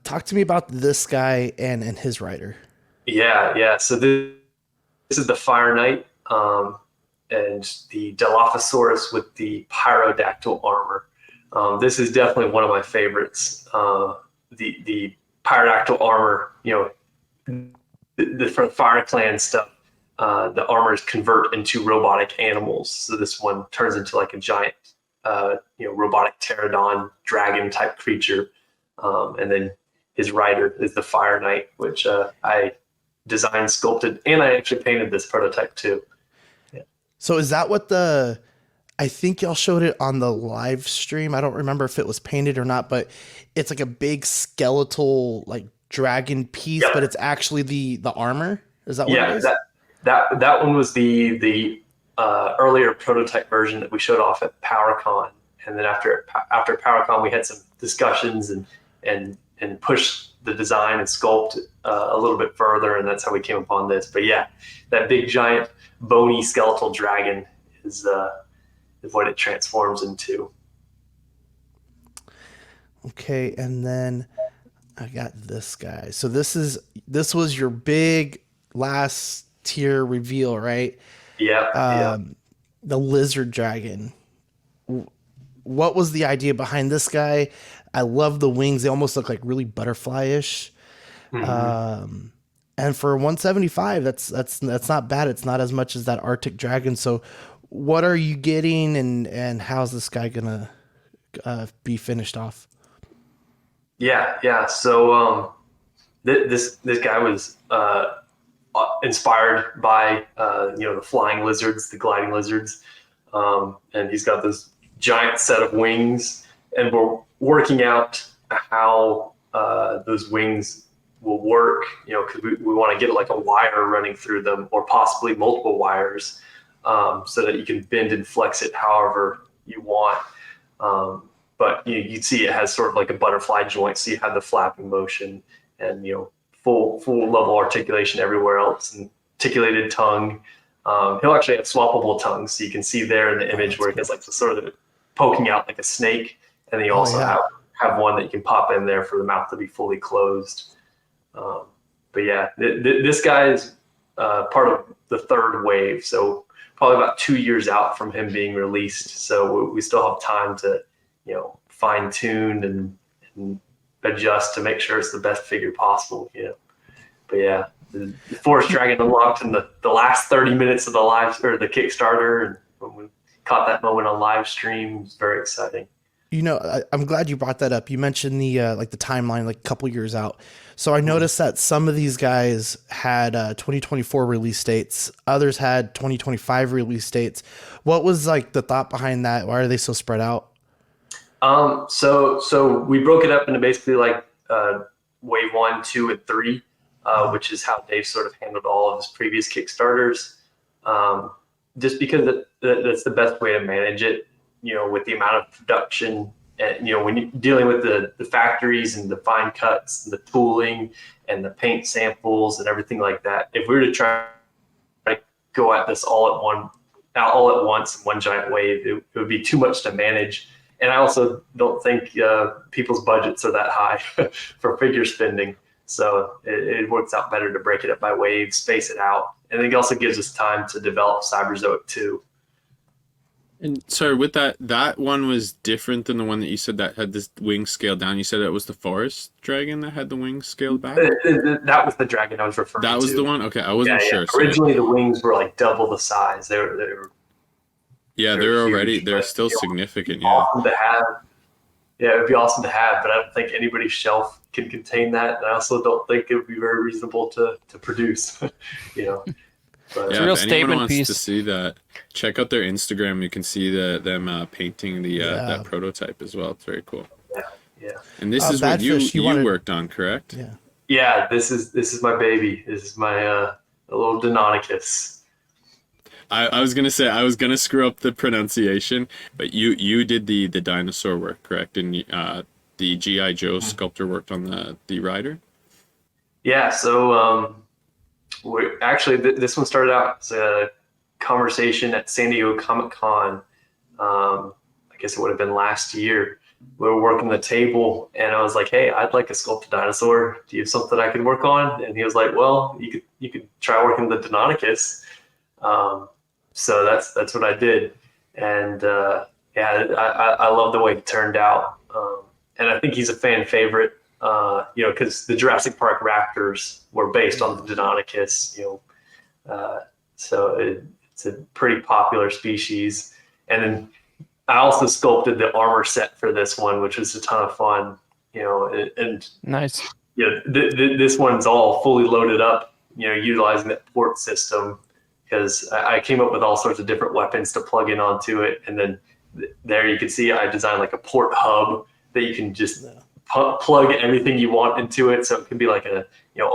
talk to me about this guy and his writer. Yeah. So this is the Fire Knight, and the Dilophosaurus with the Pyrodactyl armor. This is definitely one of my favorites. The Pyrodactyl armor, for the Fire Clan stuff, the armors convert into robotic animals. So this one turns into like a giant, robotic pterodon dragon type creature. And then his rider is the Fire Knight, which I designed, sculpted, and I actually painted this prototype too. Yeah. So is that what I think y'all showed it on the live stream. I don't remember if it was painted or not, but it's like a big skeletal like dragon piece, Yep. but it's actually the armor. Is that what it is? That one was the earlier prototype version that we showed off at PowerCon, and then after PowerCon we had some discussions and pushed the design and sculpt a little bit further, and that's how we came upon this. But yeah, that big giant bony skeletal dragon is what it transforms into. Okay, and then I got this guy. So this was your big last tier reveal, right? Yeah. The lizard dragon. What was the idea behind this guy? I love the wings. They almost look like really butterfly-ish. Mm-hmm. And for 175, that's not bad. It's not as much as that Arctic dragon. So what are you getting, and how's this guy gonna be finished off? Yeah. So this guy was inspired by the flying lizards, the gliding lizards. and he's got this giant set of wings, and we're working out how those wings will work, because we want to get like a wire running through them, or possibly multiple wires, so that you can bend and flex it however you want. But you'd see it has sort of like a butterfly joint, so you have the flapping motion and full level articulation everywhere else, and articulated tongue. He'll actually have swappable tongues, so you can see there in the image where he has like the sort of poking out like a snake, and then you also have one that you can pop in there for the mouth to be fully closed. But yeah, this guy is part of the third wave, so probably about 2 years out from him being released. So we still have time to fine tune and adjust to make sure it's the best figure possible. But yeah, the Forest Dragon unlocked in the last 30 minutes of the the Kickstarter, and when we caught that moment on live stream, it was very exciting. I'm glad you brought that up. You mentioned the the timeline, like a couple years out. So I noticed that some of these guys had 2024 release dates. Others had 2025 release dates. What was like the thought behind that? Why are they so spread out? So we broke it up into basically like wave 1, 2, and 3, which is how Dave sort of handled all of his previous Kickstarters. Just because that's the best way to manage it. With the amount of production, and when you're dealing with the factories and the fine cuts and the tooling and the paint samples and everything like that, if we were to try to go at this all at once in one giant wave, it would be too much to manage. And I also don't think people's budgets are that high for figure spending. So it works out better to break it up by waves, space it out. And it also gives us time to develop Cyberzoic 2. And sorry, with that one was different than the one that you said that had this wing scaled down. You said it was the Forest Dragon that had the wings scaled back? That was the dragon I was referring to. That was the one? Okay, I wasn't sure. Sorry. Originally, the wings were like double the size. They were they're still significant. Yeah. Awesome to have. Yeah, it would be awesome to have, but I don't think anybody's shelf can contain that. And I also don't think it would be very reasonable to produce. But yeah, a real if anyone statement wants piece. to see that, check out their Instagram. You can see them painting that prototype as well. It's very cool. Yeah. And this is what you wanted... worked on, correct? Yeah. Yeah, this is my baby. This is my little Deinonychus. I was gonna say I was gonna screw up the pronunciation, but you did the dinosaur work, correct? And the G.I. Joe sculptor worked on the rider. Yeah. So this one started out as a conversation at San Diego Comic-Con. I guess it would have been last year. We were working the table, and I was like, "Hey, I'd like a sculpted dinosaur. Do you have something I can work on?" And he was like, "Well, you could try working the Deinonychus." So that's what I did, and I love the way it turned out, and I think he's a fan favorite. Because the Jurassic Park raptors were based on the Deinonychus. So it's a pretty popular species, and then I also sculpted the armor set for this one, which was a ton of fun. And Nice. This one's all fully loaded up. Utilizing that port system, because I came up with all sorts of different weapons to plug in onto it, and then there you can see I designed like a port hub that you can just plug everything you want into it, so it can be like a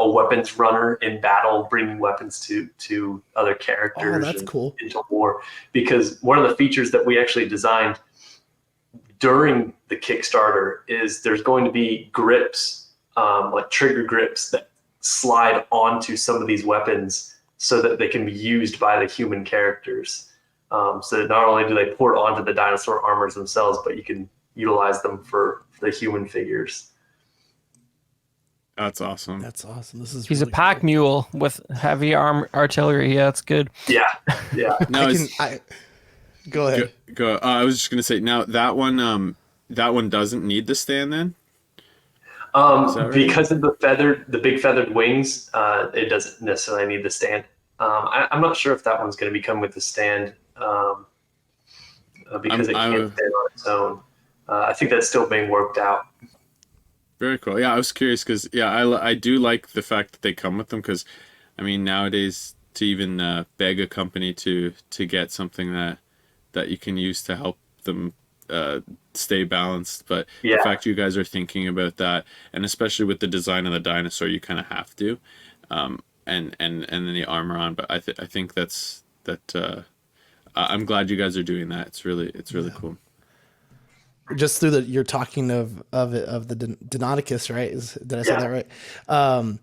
weapons runner in battle, bringing weapons to other characters. Oh, that's cool. Into war. Because one of the features that we actually designed during the Kickstarter is there's going to be grips, like trigger grips that slide onto some of these weapons so that they can be used by the human characters. So not only do they port onto the dinosaur armors themselves, but you can utilize them for the human figures. That's awesome. He's He's a pack mule with heavy artillery. Yeah, that's good. Yeah. No, go ahead. Go. I was just gonna say now that one doesn't need the stand then. Right? Because of the big feathered wings, it doesn't necessarily need the stand. I'm not sure if that one's going to be coming with the stand because it can't stand on its own. I think that's still being worked out. Very cool. Yeah, I was curious because I do like the fact that they come with them, because I mean nowadays to even beg a company to get something that that you can use to help them stay balanced. But Yeah. the fact you guys are thinking about that, and especially with the design of the dinosaur, you kind of have to, and then the armor on. But I think that I'm glad you guys are doing that. It's really cool. Just through you're talking of the Deinonychus, right? Did I say that right?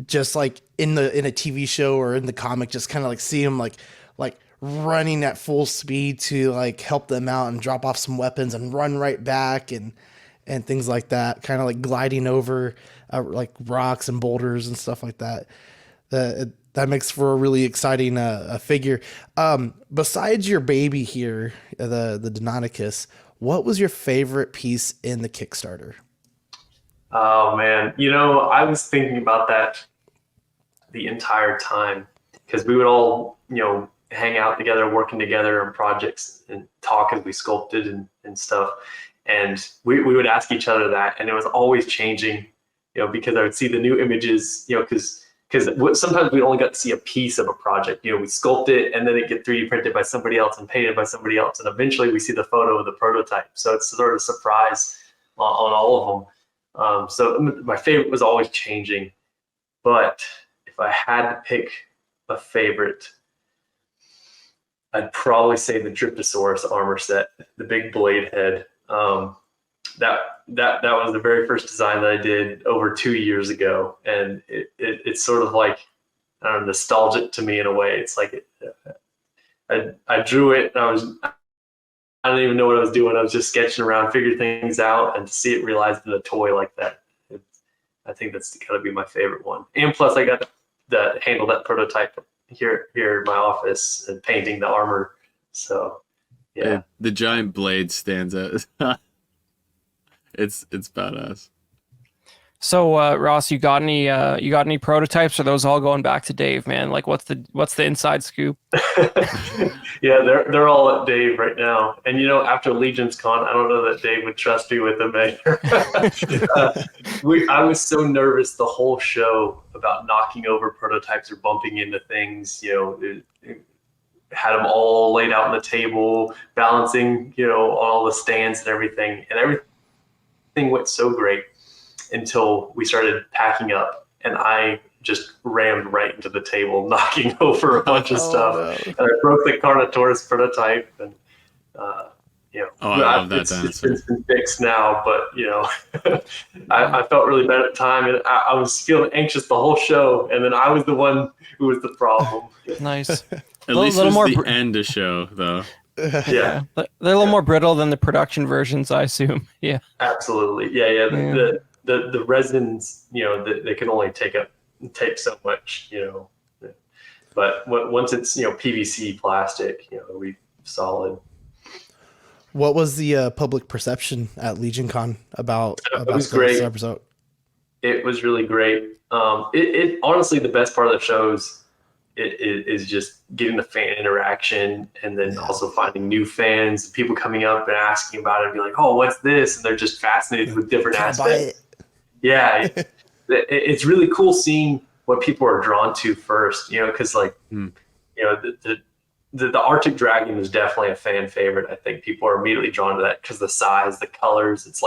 Just like in a TV show or in the comic, just kind of like see him like running at full speed to like help them out and drop off some weapons and run right back and things like that. Kind of like gliding over like rocks and boulders and stuff like that. That makes for a really exciting figure. Besides your baby here, the Deinonychus, what was your favorite piece in the Kickstarter? Oh man, I was thinking about that the entire time because we would all, hang out together, working together on projects and talk as we sculpted and stuff. And we would ask each other that, and it was always changing, because I would see the new images, because sometimes we only got to see a piece of a project. We sculpt it and then it get 3D printed by somebody else and painted by somebody else, and eventually we see the photo of the prototype. So it's sort of a surprise on all of them. So my favorite was always changing, but if I had to pick a favorite, I'd probably say the Dryptosaurus armor set, the big blade head. That was the very first design that I did over 2 years ago, and it's sort of like, I don't know, nostalgic to me in a way. It's like I drew it, and I didn't even know what I was doing. I was just sketching around, figuring things out, and to see it realized in a toy like that, I think that's got to be my favorite one. And plus, I got to handle that prototype here in my office and painting the armor. So, yeah. The giant blade stands out. It's badass. So Ross, you got any prototypes? Or are those all going back to Dave, man? Like, what's the inside scoop? Yeah, they're all at Dave right now. And after Legion's Con, I don't know that Dave would trust me with them either. I was so nervous the whole show about knocking over prototypes or bumping into things. Had them all laid out on the table, balancing, on all the stands and everything, and everything went so great until we started packing up, and I just rammed right into the table, knocking over a bunch of stuff. No. And I broke the Carnotaurus prototype, and I love that dinosaur. It's been fixed now, but I felt really bad at the time, and I was feeling anxious the whole show, and then I was the one who was the problem. Nice. At least it was the end of show, though. Yeah, they're a little more brittle than the production versions, I assume. Yeah, absolutely. Yeah. The resins, they can only take so much, but once it's PVC plastic, we solid. What was the public perception at Legion Con about it was great. Cyberzoic? It was really great. It honestly, the best part of the shows is just getting the fan interaction, and then also finding new fans, people coming up and asking about it and be like, oh, what's this? And they're just fascinated with different aspects. Yeah, it's really cool seeing what people are drawn to first, because the Arctic Dragon is definitely a fan favorite. I think people are immediately drawn to that because the size, the colors, it's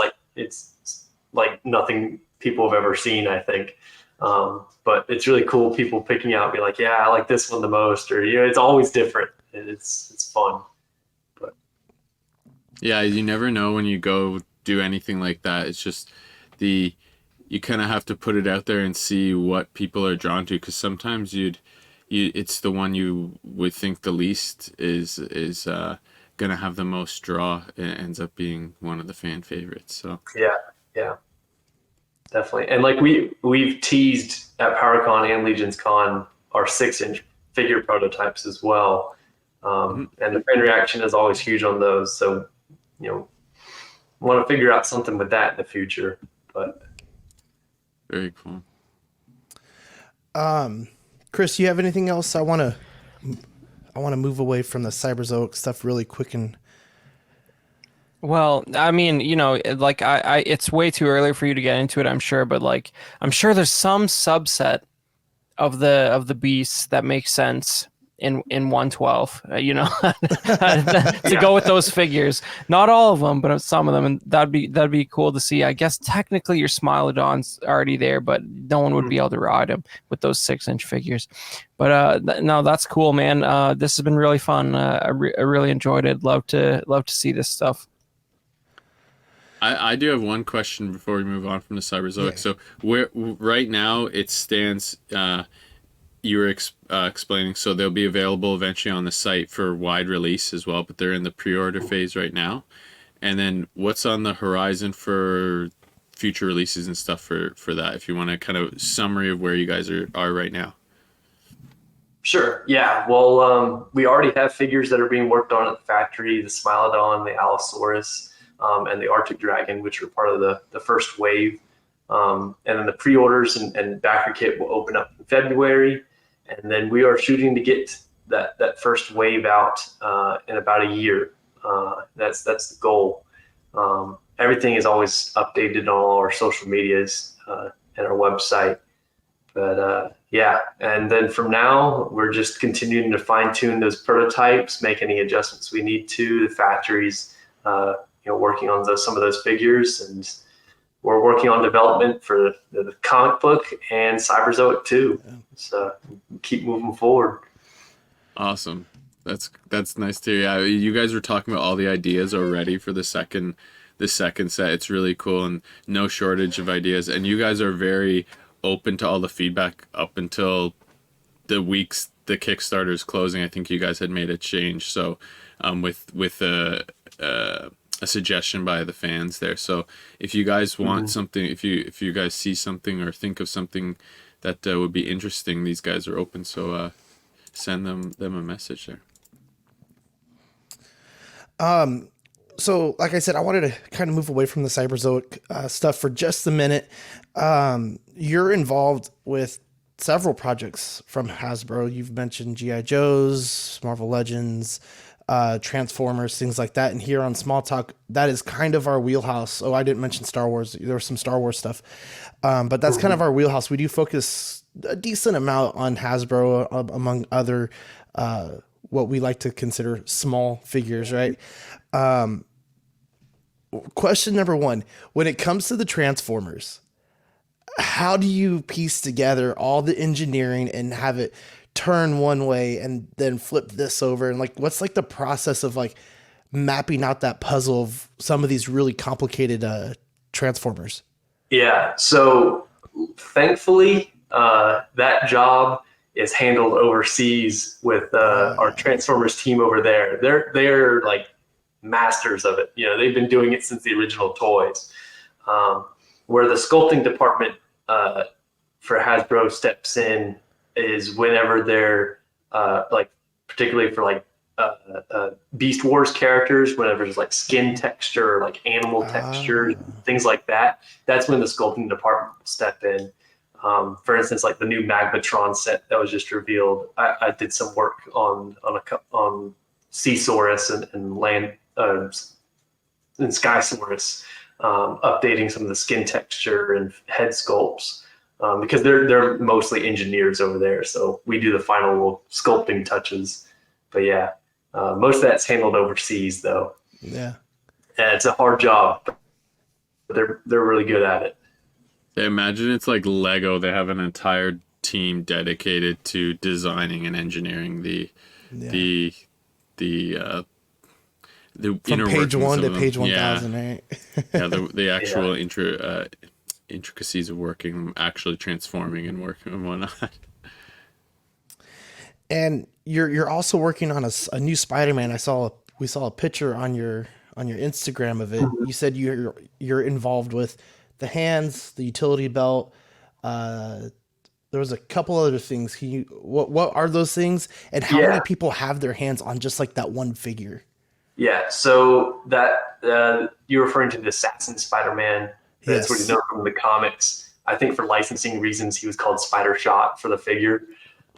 like nothing people have ever seen, I think. But it's really cool, people picking out and be like, yeah, I like this one the most, or it's always different, and it's fun. But yeah, you never know when you go do anything like that. It's just you kind of have to put it out there and see what people are drawn to, because sometimes it's the one you would think the least is gonna have the most draw. It ends up being one of the fan favorites. So yeah, definitely. And like we've teased at PowerCon and Legion's Con our 6-inch figure prototypes as well, and the fan reaction is always huge on those. So want to figure out something with that in the future. But very cool. Chris, you have anything else? I want to move away from the Cyberzoic stuff really quick. And well, I mean, like I it's way too early for you to get into it, I'm sure, but like I'm sure there's some subset of the beasts that makes sense in 112. To go with those figures. Not all of them, but some of them, and that'd be cool to see. I guess technically your Smilodon's already there, but no one would be able to ride him with those 6-inch figures. But no, that's cool, man. This has been really fun. I really enjoyed it. Love to see this stuff. I do have one question before we move on from the Cyberzoic. Yeah. So where right now it stands, you were explaining, so they'll be available eventually on the site for wide release as well, but they're in the pre-order phase right now. And then what's on the horizon for future releases and stuff for that, if you want to kind of summary of where you guys are right now? Sure. Yeah. Well, we already have figures that are being worked on at the factory, the Smilodon, the Allosaurus, and the Arctic Dragon, which are part of the first wave. And then the pre-orders and backer kit will open up in February. And then we are shooting to get that first wave out in about a year. That's the goal. Everything is always updated on all our social medias and our website. But yeah, and then from now, we're just continuing to fine tune those prototypes, make any adjustments we need to. The factory's working on some of those figures, and we're working on development for the comic book and Cyberzoic too. Yeah. So keep moving forward. Awesome. That's nice to hear. Yeah, you guys were talking about all the ideas already for the second set. It's really cool, and no shortage of ideas. And you guys are very open to all the feedback up until the weeks the Kickstarter is closing. I think you guys had made a change. So with a suggestion by the fans there. So if you guys want something, if you guys see something or think of something that would be interesting, these guys are open. So send them a message there. So like I said, I wanted to kind of move away from the Cyberzoic stuff for just a minute. You're involved with several projects from Hasbro. You've mentioned G.I. Joes, Marvel Legends, Transformers, things like that. And here on Small Talk, that is kind of our wheelhouse. Oh, I didn't mention Star Wars. There was some Star Wars stuff. But that's kind of our wheelhouse. We do focus a decent amount on Hasbro, among other what we like to consider small figures, right? Question number one, when it comes to the Transformers, how do you piece together all the engineering and have it turn one way and then flip this over? And like, what's like the process of like mapping out that puzzle of some of these really complicated Transformers? Yeah. So thankfully, that job is handled overseas with our Transformers team over there. They're like masters of it. They've been doing it since the original toys. Where the sculpting department for Hasbro steps in is whenever they're particularly for Beast Wars characters, whenever there's like skin texture or like animal texture, things like that. That's when the sculpting department will step in. For instance, like the new Magmatron set that was just revealed, I did some work on Seasaurus and Land and Skysaurus, updating some of the skin texture and head sculpts, because they're mostly engineers over there. So we do the final little sculpting touches. But yeah, most of that's handled overseas though. Yeah, and it's a hard job, but they're really good at it. I imagine it's like Lego. They have an entire team dedicated to designing and engineering the from page 1 to page 1,000, right? Yeah, the actual intricacies of working, actually transforming and working and whatnot. And you're also working on a new Spider-Man. We saw a picture on your Instagram of it. You said you're involved with the hands, the utility belt. There was a couple other things. What are those things, and how many people have their hands on just like that one figure? Yeah, so that you're referring to the Assassin Spider-Man. That's what he's known from the comics. I think for licensing reasons, he was called Spider Shot for the figure.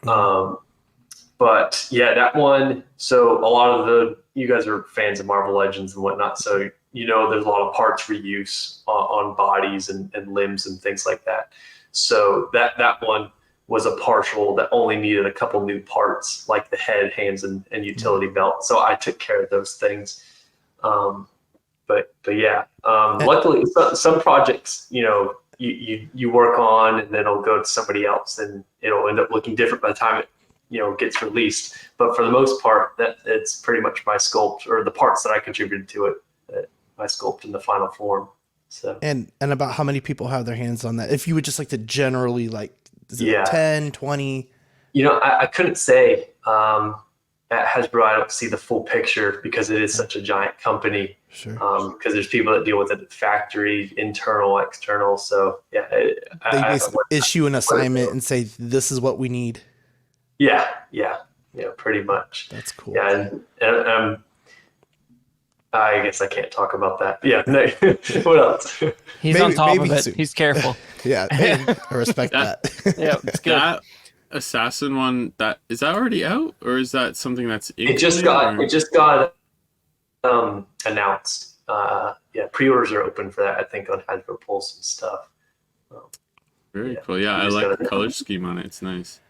But yeah, that one. So a lot of you guys are fans of Marvel Legends and whatnot. So there's a lot of parts reuse on bodies and limbs and things like that. So that one, was a partial that only needed a couple new parts, like the head, hands, and utility belt. So I took care of those things. But yeah, luckily some projects, you work on and then it'll go to somebody else and it'll end up looking different by the time it, gets released. But for the most part, that it's pretty much my sculpt, or the parts that I contributed to it, that I sculpt in the final form. So And about how many people have their hands on that? If you would just like to generally, like, is it 10, 20? I couldn't say. At Hasbro, I don't see the full picture because it is such a giant company. Sure. Because there's people that deal with it at the factory, internal, external. So yeah, They basically issue an assignment and say, this is what we need. Yeah, pretty much. That's cool. Yeah, and I guess I can't talk about that. Yeah, no. What else? He's on top of it. Soon. He's careful. Yeah, hey, I respect that. Yeah, it's good. That Assassin one, is that already out, or is that something that's It just got announced. Pre-orders are open for that, I think, on Hasbro Pulse and stuff. Very cool. Yeah, I like the color scheme on it. It's nice.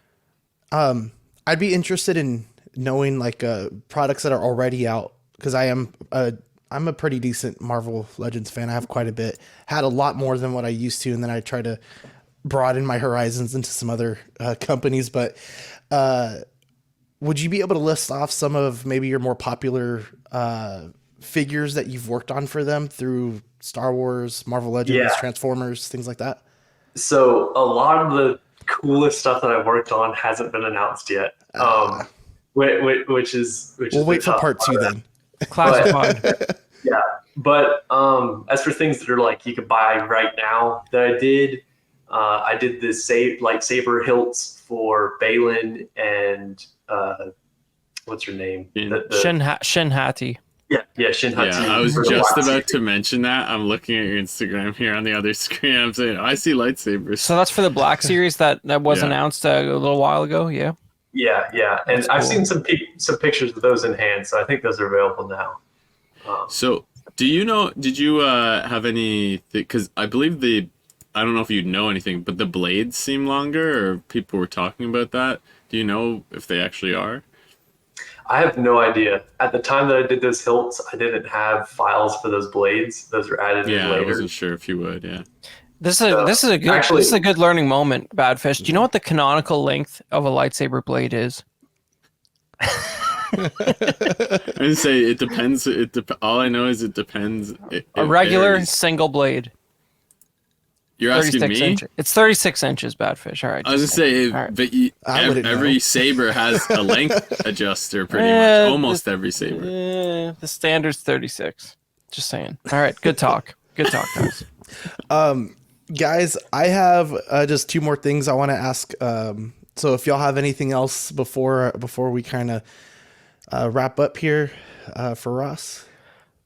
I'd be interested in knowing like products that are already out, because I'm a pretty decent Marvel Legends fan. I have quite a bit. Had a lot more than what I used to, and then I try to broaden my horizons into some other companies. But would you be able to list off some of maybe your more popular figures that you've worked on for them through Star Wars, Marvel Legends, Transformers, things like that? So a lot of the coolest stuff that I've worked on hasn't been announced yet. Which is we'll wait for part 2 then. Classified. Yeah, but as for things that are like you could buy right now that I did the lightsaber hilts for Balin and what's her name? Shin Hati. Yeah, Shin Hati. Yeah, I was just about to mention that. I'm looking at your Instagram here on the other screen. I'm saying, I see lightsabers. So that's for the Black Series that was announced a little while ago, yeah? Yeah. And That's I've cool. seen some pictures of those in hand, so I think those are available now. So, did you have any, because I believe I don't know if you know anything, but the blades seem longer, or people were talking about that. Do you know if they actually are? I have no idea. At the time that I did those hilts, I didn't have files for those blades. Those were added in later. I wasn't sure if you would, yeah. This is a good learning moment, Badfish. Do you know what the canonical length of a lightsaber blade is? I didn't say it depends. All I know is it depends. A regular varies. single blade. You're asking me? Inches. It's 36 inches, Badfish. All right. I was gonna say, right. but every saber has a length adjuster, pretty much. Almost every saber. The standard's 36. Just saying. All right. Good talk. Good talk, guys. Guys, I have just 2 more things I want to ask. So if y'all have anything else before we kind of wrap up here for Ross.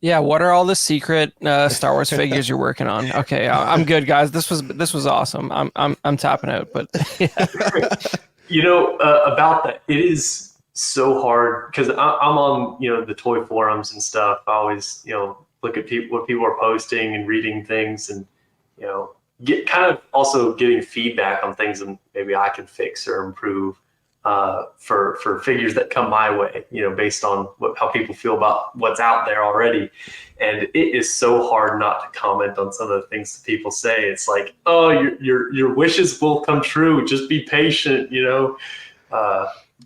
Yeah, what are all the secret Star Wars figures you're working on? Okay, I'm good, guys. This was awesome. I'm tapping out, but about that, it is so hard because I'm on the toy forums and stuff. I always look at what people are posting and reading things, and get kind of also getting feedback on things and maybe I can fix or improve. For figures that come my way, based on how people feel about what's out there already. And it is so hard not to comment on some of the things that people say. It's like, oh, your wishes will come true. Just be patient,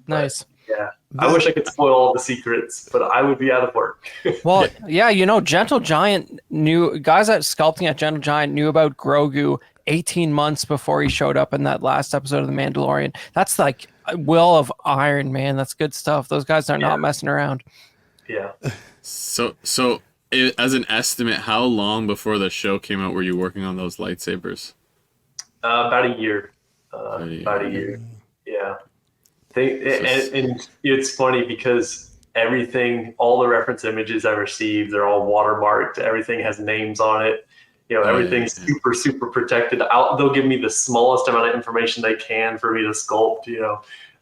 nice. Yeah. I wish I could spoil all the secrets, but I would be out of work. Well, yeah, Gentle Giant guys at sculpting at Gentle Giant knew about Grogu 18 months before he showed up in that last episode of The Mandalorian. That's like Will of Iron, man. That's good stuff. Those guys are not messing around. Yeah. So as an estimate, how long before the show came out were you working on those lightsabers? About a year. About a year. Yeah. And it's funny because everything, all the reference images I received, they're all watermarked. Everything has names on it. Everything's super protected. They'll give me the smallest amount of information they can for me to sculpt.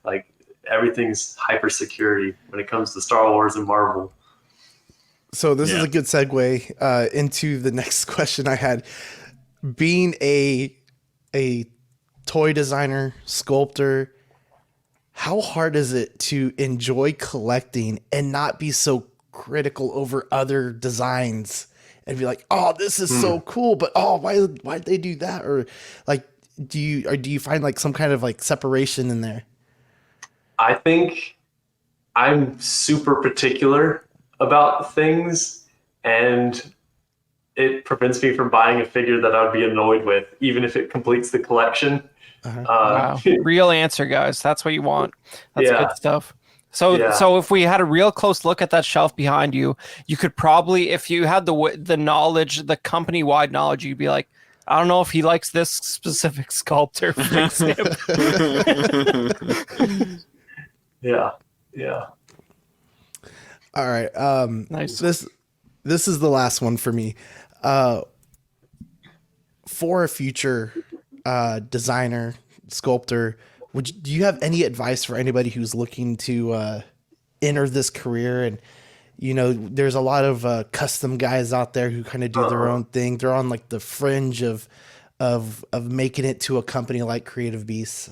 Like everything's hyper security when it comes to Star Wars and Marvel. So this is a good segue into the next question I had. Being a toy designer, sculptor, how hard is it to enjoy collecting and not be so critical over other designs and be like, oh, this is so cool, but oh, why'd they do that? Or like, do you find like some kind of like separation in there? I think I'm super particular about things, and it prevents me from buying a figure that I'd be annoyed with, even if it completes the collection. Uh-huh. Wow. Real answer, guys. That's what you want. That's Yeah. good stuff. So, Yeah. so if we had a real close look at that shelf behind you, you could probably, if you had the knowledge, the company wide knowledge, you'd be like, I don't know if he likes this specific sculptor. Fix him. Yeah. Yeah. All right. Nice. This is the last one for me. For a future designer, sculptor, do you have any advice for anybody who's looking to enter this career? And you know, there's a lot of custom guys out there who kind of do their own thing. They're on like the fringe of making it to a company like Creative Beasts,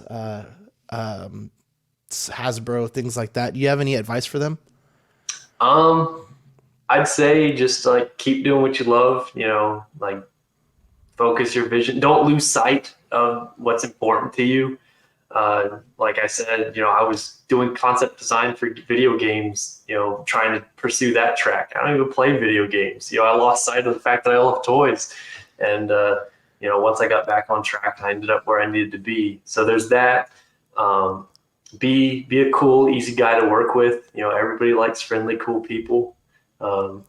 Hasbro, things like that. Do you have any advice for them? I'd say just like keep doing what you love, you know, like focus your vision. Don't lose sight of what's important to you. Like I said, you know, I was doing concept design for video games, you know, trying to pursue that track. I don't even play video games. You know, I lost sight of the fact that I love toys. And, you know, once I got back on track, I ended up where I needed to be. So there's that. Be a cool, easy guy to work with. You know, everybody likes friendly, cool people. And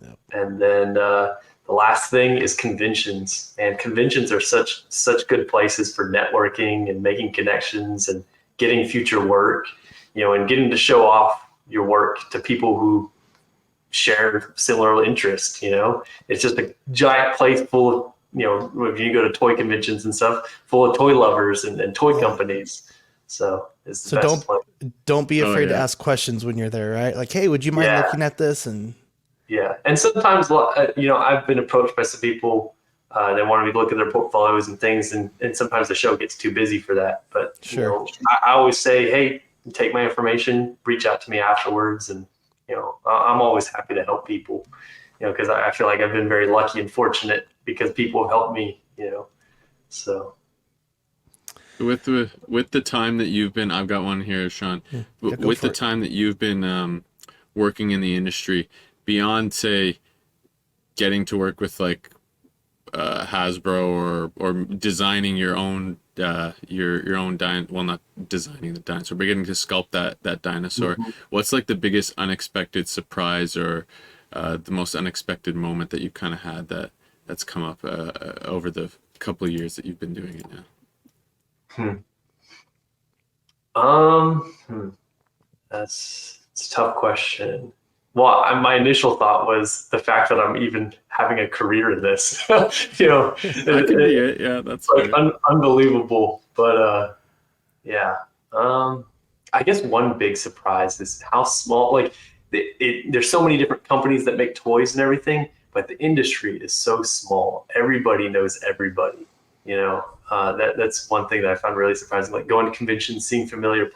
then the last thing is conventions. And conventions are such good places for networking and making connections and getting future work, you know, and getting to show off your work to people who share similar interests. You know, it's just a giant place full of, you know, when you go to toy conventions and stuff, full of toy lovers and toy companies. So it's the best place. Don't be afraid to ask questions when you're there, right? Like, hey, would you mind looking at this? And yeah, and sometimes, you know, I've been approached by some people. They want me to look at their portfolios and things, and sometimes the show gets too busy for that. But sure, you know, I always say, hey, take my information, reach out to me afterwards, and you know, I'm always happy to help people. You know, because I feel like I've been very lucky and fortunate because people have helped me. You know, so. With the time that you've been, I've got one here, Sean. With the time that you've been working in the industry, beyond say getting to work with like Hasbro or designing your own well, not designing the dinosaur, but getting to sculpt that dinosaur. What's like the biggest unexpected surprise or the most unexpected moment that you kind of had that's come up over the couple of years that you've been doing it now? It's a tough question. Well, my initial thought was the fact that I'm even having a career in this. You know, I can be it. Yeah, that's like unbelievable. But yeah, I guess one big surprise is how small. Like, there's so many different companies that make toys and everything, but the industry is so small. Everybody knows everybody. You know, that's one thing that I found really surprising. Like going to conventions, seeing familiar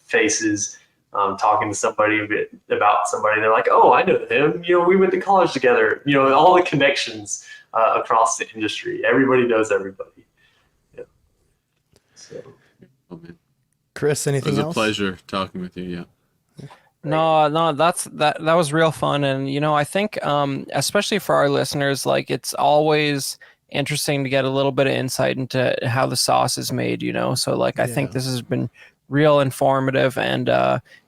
faces. Talking to somebody about somebody, they're like, "Oh, I know him. You know, we went to college together." You know, all the connections across the industry. Everybody knows everybody. Yeah. So, Chris, anything else? It was a pleasure talking with you. Yeah. No, that was real fun, and you know, I think especially for our listeners, like it's always interesting to get a little bit of insight into how the sauce is made. You know, so like I think this has been real informative, and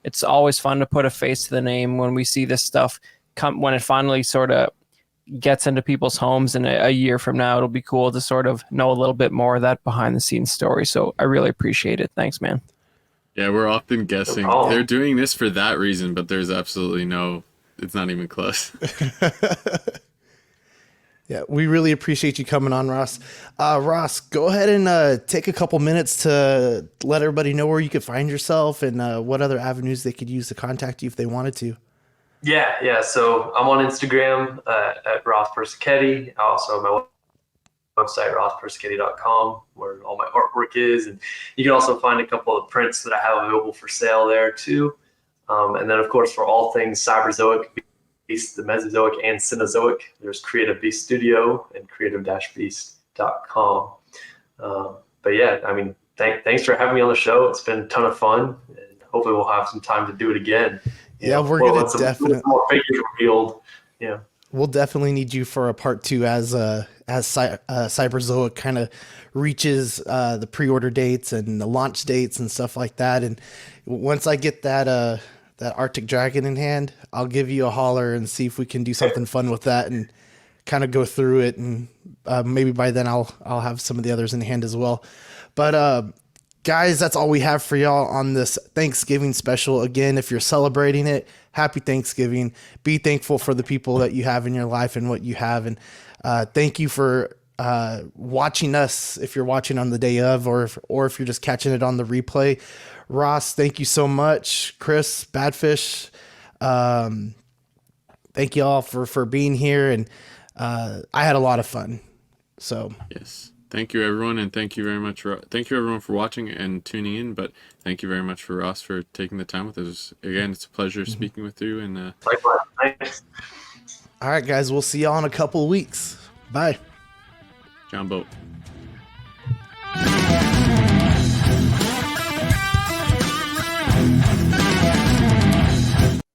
it's always fun to put a face to the name when we see this stuff come when it finally sort of gets into people's homes. And a year from now, it'll be cool to sort of know a little bit more of that behind the scenes story. So I really appreciate it. Thanks, man. Yeah, we're often guessing they're doing this for that reason, but there's absolutely it's not even close. Yeah, we really appreciate you coming on, Ross. Ross, go ahead and take a couple minutes to let everybody know where you could find yourself and what other avenues they could use to contact you if they wanted to. Yeah. So I'm on Instagram at Ross Persichetti. Also, my website, rosspersichetti.com, where all my artwork is. And you can also find a couple of prints that I have available for sale there too. And then, of course, for all things Cyberzoic, Beast, the Mesozoic, and Cenozoic, there's Creative Beast Studio and creative-beast.com. But yeah, I mean, thanks for having me on the show. It's been a ton of fun, and hopefully we'll have some time to do it again. Yeah, we're gonna definitely more figures revealed. Yeah, we'll definitely need you for a part 2 as Cyberzoic kind of reaches the pre-order dates and the launch dates and stuff like that. And once I get that Arctic Dragon in hand, I'll give you a holler and see if we can do something fun with that and kind of go through it. And maybe by then I'll have some of the others in hand as well. But guys, that's all we have for y'all on this Thanksgiving special. Again, if you're celebrating it, happy Thanksgiving. Be thankful for the people that you have in your life and what you have. And thank you for watching us, if you're watching on the day of, or if you're just catching it on the replay. Ross, thank you so much. Chris, Badfish, thank you all for being here. And I had a lot of fun. So yes, thank you everyone, and thank you very much. Thank you everyone for watching and tuning in. But thank you very much for Ross for taking the time with us. Again, it's a pleasure speaking with you. And likewise. Thanks. all right, guys, we'll see y'all in a couple of weeks. Bye. John Boat.